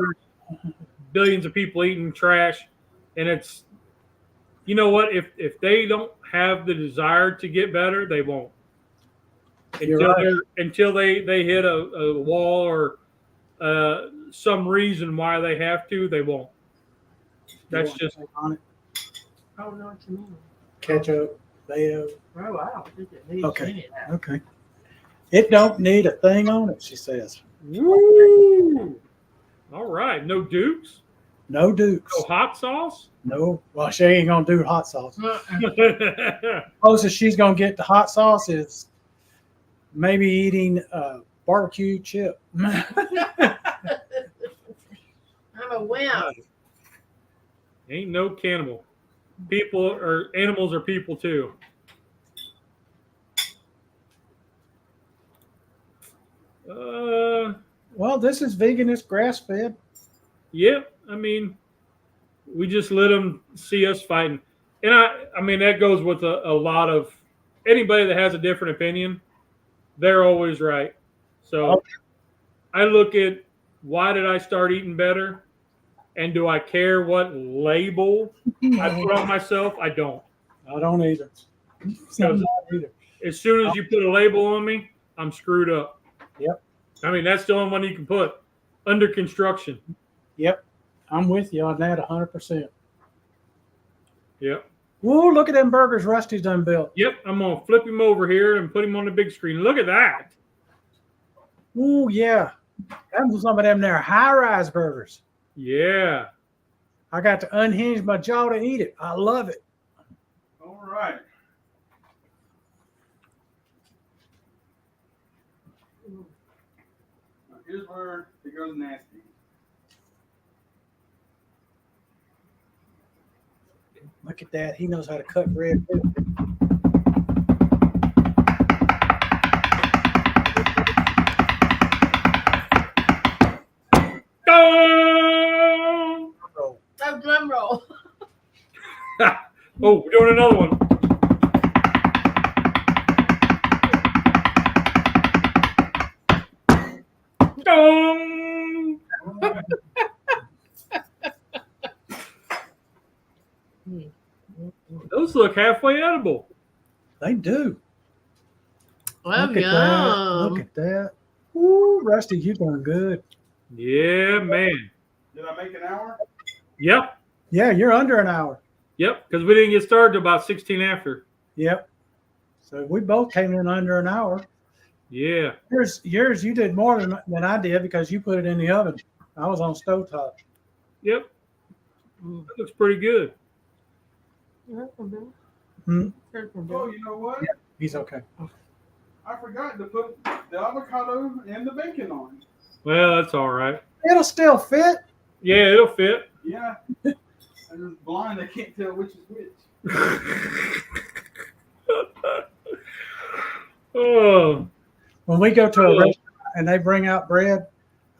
there's billions of people eating trash, and it's, you know what? If they don't have the desire to get better, they won't. Until they hit a wall or some reason why they have to, they won't. That's You just want on it. Oh, no, what you mean? Ketchup, mayo. Oh, I don't think it needs Okay. any of that. Okay. It don't need a thing on it, she says. woo. All right, no dukes, No dukes. no hot sauce. No. Well, she ain't gonna do hot sauce. Uh-uh. Closest she's gonna get to hot sauce is maybe eating barbecue chip. I'm a wimp. Ain't no cannibal. People or animals are people too. Well, this is vegan. It's grass fed. Yep. I mean, we just let them see us fighting, and I mean that goes with a lot of anybody that has a different opinion. They're always right. So I look at why did I start eating better, and do I care what label I put on myself? I don't. I don't either. Because either. as soon as you put a label on me, I'm screwed up. Yep. I mean, that's the only one you can put. Under construction. Yep. I'm with you on that 100%. Yep. Whoa, look at them burgers Rusty's done built. Yep. I'm going to flip him over here and put him on the big screen. Look at that. Ooh, yeah. That was some of them there high-rise burgers. Yeah. I got to unhinge my jaw to eat it. I love it. All right. Now here's where it goes nasty. Look at that. He knows how to cut bread. Too. Oh, Roll. Oh, drum roll. we're doing another one. Dong. Those look halfway edible. They do. Well, Look at that. Look at that. Ooh, Rusty, you doing good. Yeah, man. Did I make an hour? Yep. Yeah, you're under an hour. Yep. Because we didn't get started till about 16 after. Yep. So we both came in under an hour. Yeah. Yours, you did more than I did because you put it in the oven. I was on stovetop. Yep. That looks pretty good. Hmm? Oh, you know what? He's okay. I forgot to put the avocado and the bacon on. Well, that's all right. It'll still fit. Yeah, it'll fit. Yeah. I'm just blind. I can't tell which is which. Oh, When we go to a restaurant and they bring out bread,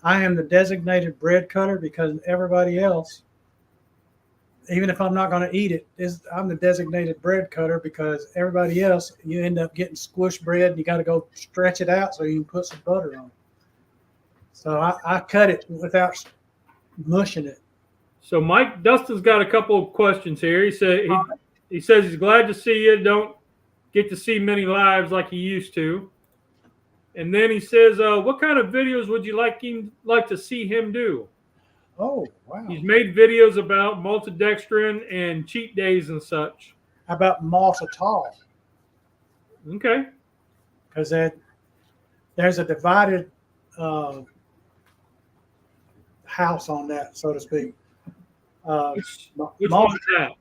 I am the designated bread cutter because everybody else, even if I'm not going to eat it, I'm the designated bread cutter because everybody else, you end up getting squished bread and you got to go stretch it out so you can put some butter on it. So I cut it without mushing it. so Dustin's got a couple of questions here. He says he's glad to see you. Don't get to see many lives like he used to. And then he says, what kind of videos would you like to see him do? Oh, wow. He's made videos about maltodextrin and cheat days and such. How about maltitol? Okay. Because there's a divided house on that, so to speak. Which one's that?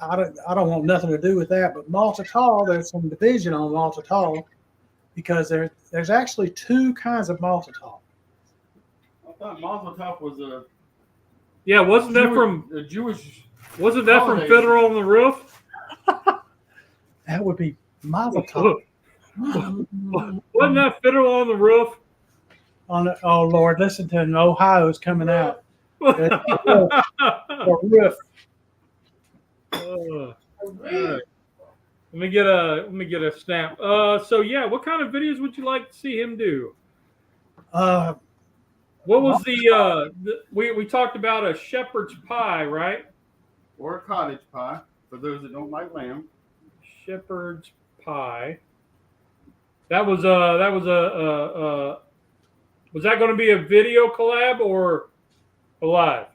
I don't want nothing to do with that, but maltitol, there's some division on maltitol because there's actually two kinds of maltitol. I thought Mazel Tov was a Yeah, wasn't that from a Jewish? Wasn't that from holiday. Fiddler on the Roof? That would be maltitol. Wasn't that Fiddler on the Roof? Oh Lord, listen to him. Ohio's coming out. Or roof. Let me get a snap. So yeah, what kind of videos would you like to see him do? What was we talked about a shepherd's pie, right? Or a cottage pie for those that don't like lamb. Shepherd's pie. Was that going to be a video collab or a live?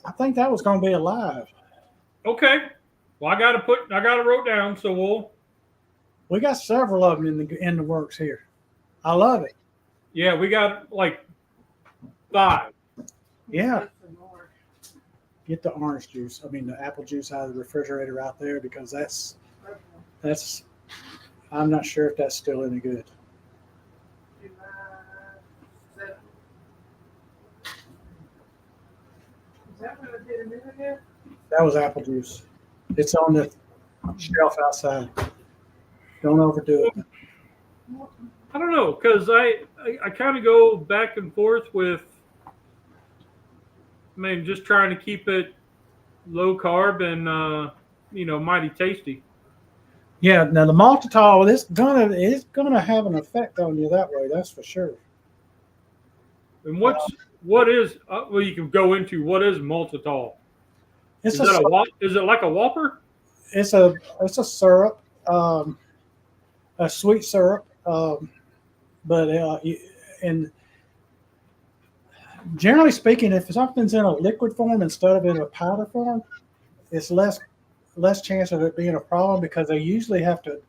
I think that was going to be alive. Okay. Well, I got it wrote down, so We got several of them in the works here. I love it. yeah, we got like 5. Yeah. Get the orange juice. I mean, the apple juice out of the refrigerator out there because that's. I'm not sure if that's still any good. That was apple juice. It's on the shelf outside. Don't overdo it. I don't know, because I kind of go back and forth with, just trying to keep it low carb and mighty tasty. Yeah, now the maltitol is gonna have an effect on you that way. That's for sure. And what is you can go into what is maltitol? Is it like a Whopper? It's a syrup, a sweet syrup, but and generally speaking, if something's in a liquid form instead of in a powder form, it's less chance of it being a problem because they usually have to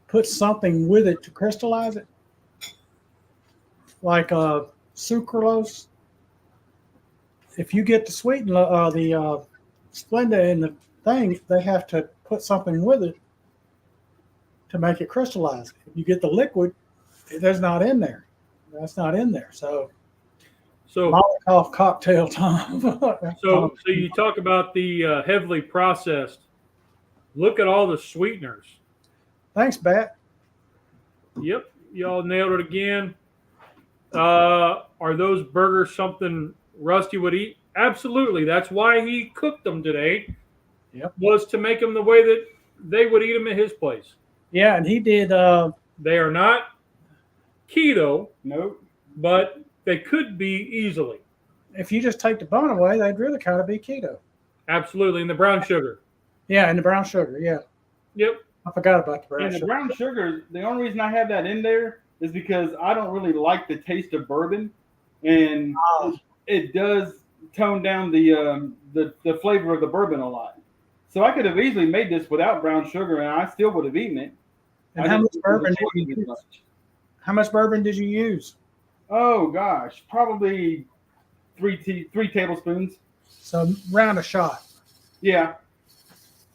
put something with it to crystallize it, like sucralose. If you get the sweet the Splenda in the thing, they have to put something with it to make it crystallize. If you get the liquid, there's not in there. That's not in there. So Molotov cocktail time. So you talk about the heavily processed. Look at all the sweeteners. Thanks, Bat. Yep, y'all nailed it again. Are those burgers something Rusty would eat? Absolutely. That's why he cooked them today. Yep. Was to make them the way that they would eat them at his place. Yeah, and he did. They are not keto. Nope. But they could be easily. If you just take the bone away, they'd really kind of be keto. Absolutely. And the brown sugar. Yeah, and the brown sugar. Yeah. Yep. I forgot about the brown And sugar. the brown sugar, the only reason I have that in there is because I don't really like the taste of bourbon, and it does tone down the flavor of the bourbon a lot. So I could have easily made this without brown sugar, and I still would have eaten it. And how much bourbon did you use? How much bourbon did you use? Oh gosh, probably three tablespoons. So round a shot, Yeah.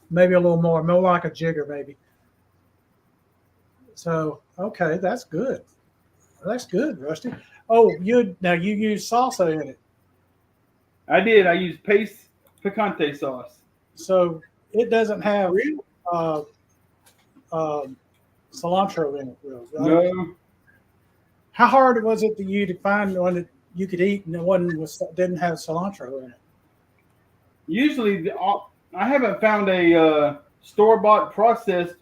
maybe a little more like a jigger, maybe. So okay, that's good. That's good, Rusty. Oh, you use salsa in it, I did. I used paste picante sauce. so it doesn't have uh, cilantro in it, really. Right? No. How hard was it for you to find one that you could eat and didn't have cilantro in it? Usually, I haven't found a store-bought processed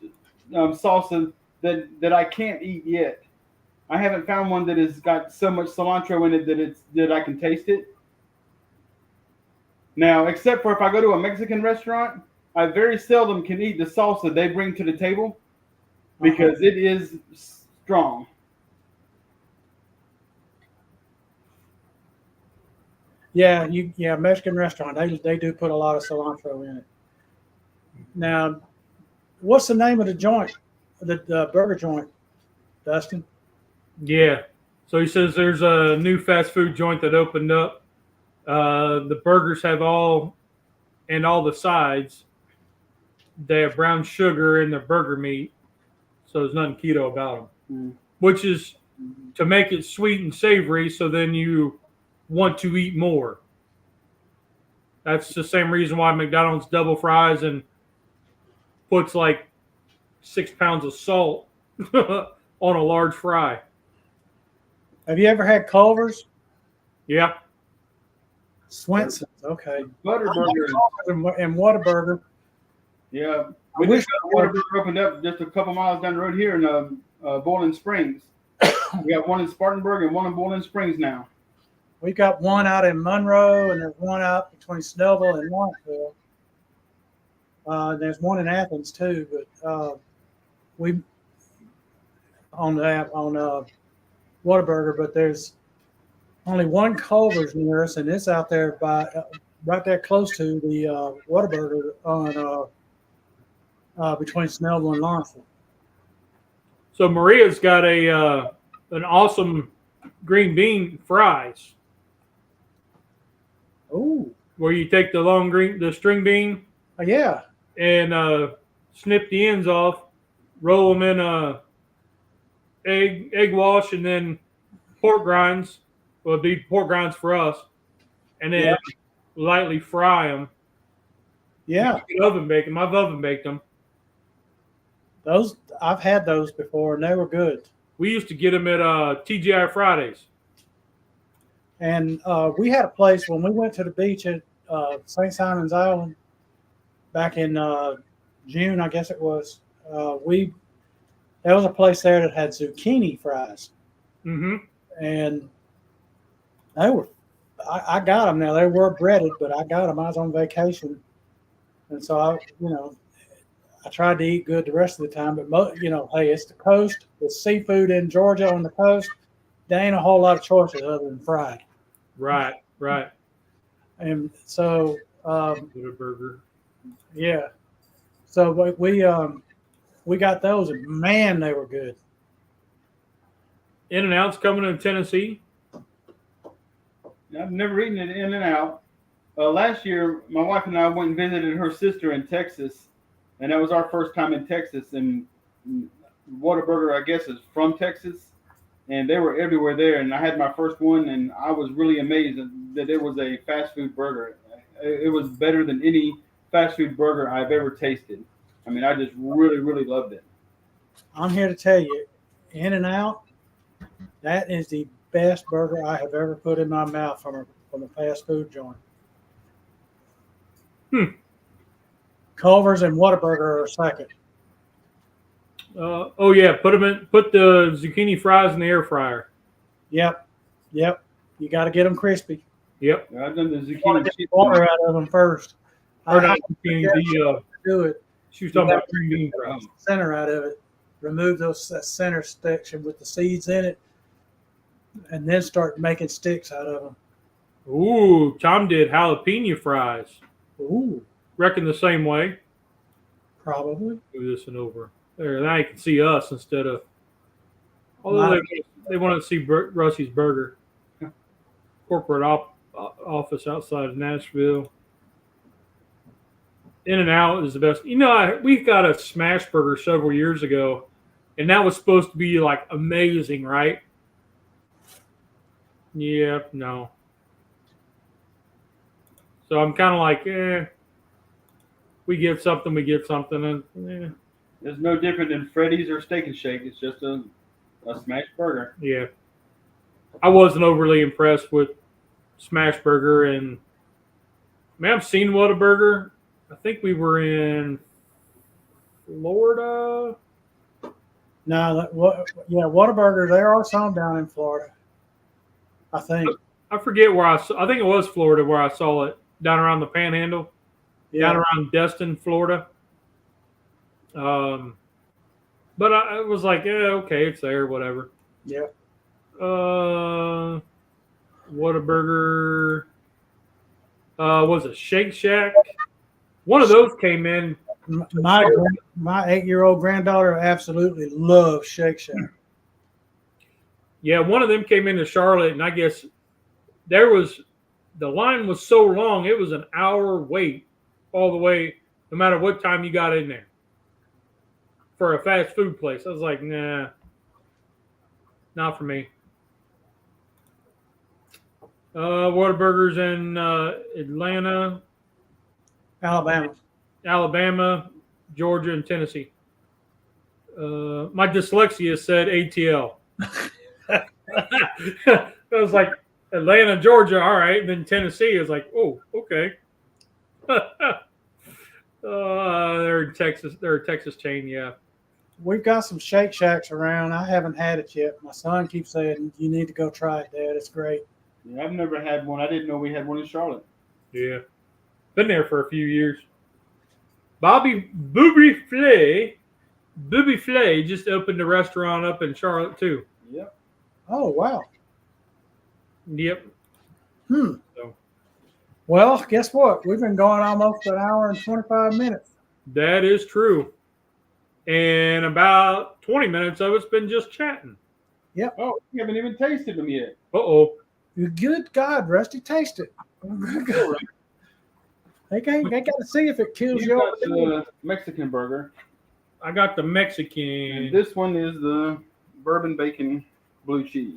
salsa that I can't eat yet. I haven't found one that has got so much cilantro in it that I can taste it. Now, except for if I go to a Mexican restaurant, I very seldom can eat the salsa they bring to the table because it is strong. Yeah, Mexican restaurant, they do put a lot of cilantro in it. Now, what's the name of the joint, the burger joint, Dustin? Yeah. So he says there's a new fast food joint that opened up. The burgers have all the sides. They have brown sugar in their burger meat, so there's nothing keto about them. Which is to make it sweet and savory, so then you want to eat more. That's the same reason why McDonald's double fries and puts like 6 pounds of salt on a large fry. Have you ever had Culver's? Yeah. Swenson's, okay. Butterburger. And Whataburger. Yeah. I We wish just got Whataburger opened up just a couple miles down the road here in Bowling Springs. We got one in Spartanburg and one in Bowling Springs now. We've got one out in Monroe, and there's one out between Snellville and Lawrenceville. There's one in Athens too, but we on Whataburger, but there's only one Culver's near us, and it's out there right there close to the Whataburger on between Snellville and Lawrenceville. So Maria's got an awesome green bean fries. Oh, Where you take the string bean yeah. and snip the ends off, roll them in egg wash, and then pork grinds. Well, it'd be pork grinds for us, and then lightly fry them. Yeah, Oven bake them. I've oven baked them. those I've had those before, and they were good. We used to get them at TGI Fridays. And we had a place when we went to the beach at St. Simon's Island back in June, I guess it was. There was a place there that had zucchini fries, and they were. I got them now. They were breaded, but I got them. I was on vacation, and so I tried to eat good the rest of the time. But hey, it's the coast. It's seafood in Georgia on the coast. There ain't a whole lot of choices other than fried. Right. And so, Burger. yeah. So we got those, and man, they were good. In-N-Out's coming to Tennessee. I've never eaten it in and out. Last year, my wife and I went and visited her sister in Texas, and that was our first time in Texas. And Whataburger, I guess, is from Texas. And they were everywhere there. And I had my first one, and I was really amazed that it was a fast food burger. It was better than any fast food burger I've ever tasted. I mean, I just really, really loved it. I'm here to tell you, In-N-Out, that is the best burger I have ever put in my mouth from a fast food joint. Culver's and Whataburger are second. Put the zucchini fries in the air fryer. Yep. You got to get them crispy. Yep. I've done the You want zucchini to get the water out of them first. Or not zucchini, Do it. she was talking about green bean fries. Center out of it. Remove that center section with the seeds in it, and then start making sticks out of them. Ooh, Tom did jalapeno fries. Ooh, Reckon the same way. probably. Move this one over there. Now you can see us instead of Although they want to see Rusty's Burger. Corporate office outside of Nashville. In-N-Out is the best. You know, we got a smash burger several years ago, and that was supposed to be like amazing, right? Yeah, no. So I'm kind of like, we get something, and It's no different than Freddy's or Steak and Shake. It's just a smash burger. yeah. I wasn't overly impressed with smash burger, and man, I've seen Whataburger. I think we were in Florida. No, Whataburger. There are some down in Florida. I think. I forget where I think it was Florida where I saw it, down around the Panhandle, down around Destin, Florida. But I was like, yeah, okay, it's there, whatever. Yeah. Whataburger. Was it Shake Shack? One of those came in. My 8-year-old granddaughter absolutely loves Shake Shack. Yeah, one of them came into Charlotte, and I guess the line was so long, it was an hour wait all the way, no matter what time you got in there for a fast food place. I was like, nah, not for me. Whataburgers in Atlanta, Alabama, Georgia, and Tennessee. My dyslexia said ATL. I was like, Atlanta, Georgia, all right. And then Tennessee is like, oh, okay. They're in Texas. They're a Texas chain, yeah. We've got some Shake Shacks around. I haven't had it yet. My son keeps saying, you need to go try it, Dad. It's great. Yeah, I've never had one. I didn't know we had one in Charlotte. Yeah. Been there for a few years. Booby Flay just opened a restaurant up in Charlotte, too. Yep. Oh, wow. Yep. So. Well, guess what? We've been going almost an hour and 25 minutes. That is true. And about 20 minutes of it's been just chatting. Yep. Oh, we haven't even tasted them yet. Uh-oh. Good God, Rusty, taste it. They got to see if it kills You your got the Mexican burger. I got the Mexican. And this one is the bourbon bacon blue cheese.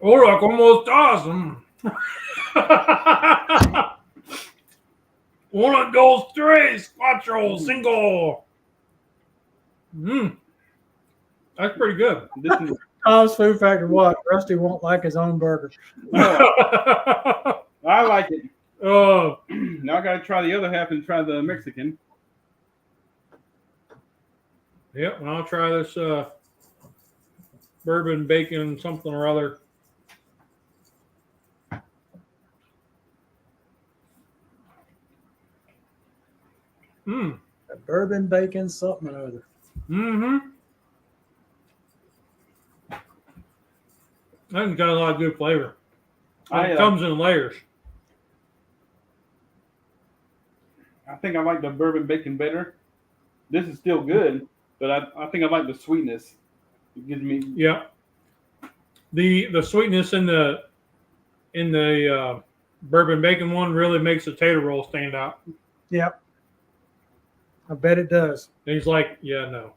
Oh, like almost awesome. Uno, dos, tres, cuatro, cinco. That's pretty good. This is, Tom's Food Factory. What? Rusty won't like his own burger. I like it. Oh, Now I got to try the other half and try the Mexican. yep. Well, I'll try this bourbon bacon something or other. A bourbon bacon something or other. Mm-hmm. That's got a lot of good flavor. It comes in layers. I think I like the bourbon bacon better. This is still good, but I think I like the sweetness. It gives me. Yeah. The sweetness in the bourbon bacon one really makes the tater roll stand out. Yep. I bet it does. And he's like, yeah, no.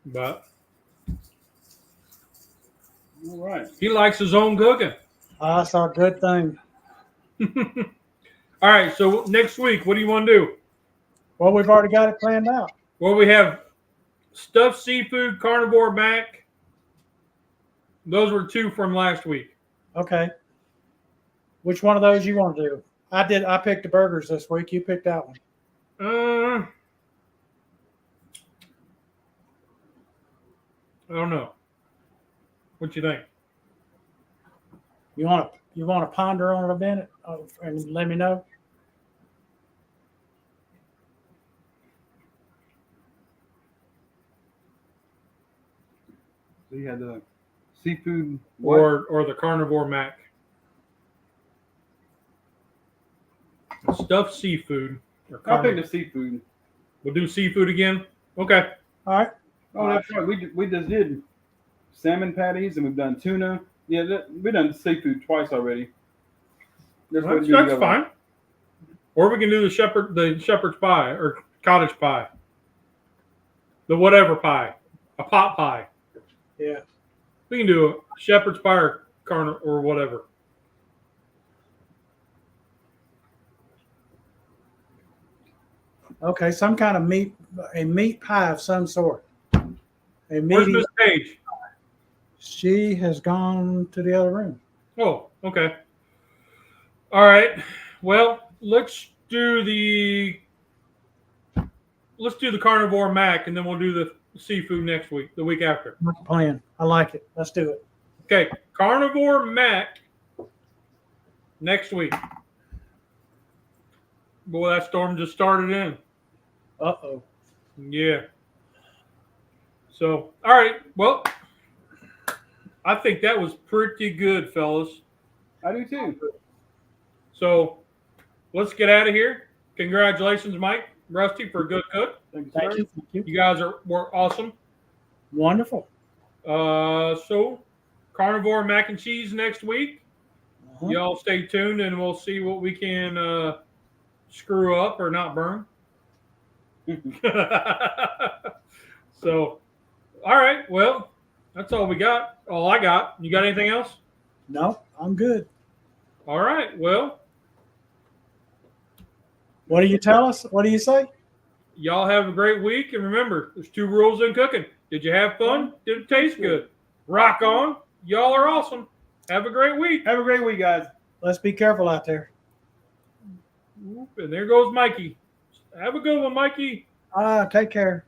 But All right. he likes his own cooking. That's a good thing. All right, so next week, what do you want to do? Well, we've already got it planned out. Well, we have stuffed seafood, carnivore mac. Those were 2 from last week. Okay. Which one of those you want to do? I picked the burgers this week. You picked that one. I don't know. What you think? You want to ponder on it a minute and let me know? So you had the seafood or the carnivore mac. Stuffed seafood. Or I'll pick the seafood. We'll do seafood again. Okay. All right. Oh, that's right. We just did salmon patties and we've done tuna. Yeah, we've done seafood twice already. That's fine. Or we can do the shepherd's pie or cottage pie. The whatever pie. A pot pie. Yeah. We can do a shepherd's pie or whatever. Okay, some kind of a meat pie of some sort. Where's Miss Paige? She has gone to the other room. Oh, okay. All right. Well, let's do the carnivore mac, and then we'll do the seafood next week, the week after. Plan. I like it. Let's do it. Okay, carnivore mac next week. Boy, that storm just started in. Uh-oh. Yeah. So, all right. Well, I think that was pretty good, fellas. I do too. So, let's get out of here. Congratulations, Mike, Rusty, for a good cook. Thank Thank you. you. You guys were awesome. Wonderful. So, carnivore mac and cheese next week. Uh-huh. Y'all stay tuned, and we'll see what we can screw up or not burn. So, all right. Well, that's all we got. All I got. You got anything else? No, I'm good. All right. Well, What do you tell us? What do you say? y'all have a great week. And remember, there's 2 rules in cooking. Did you have fun? Did it taste good? Rock on. Y'all are awesome. Have a great week. Have a great week, guys. Let's be careful out there. And there goes Mikey. Have a good one, Mikey. Take care.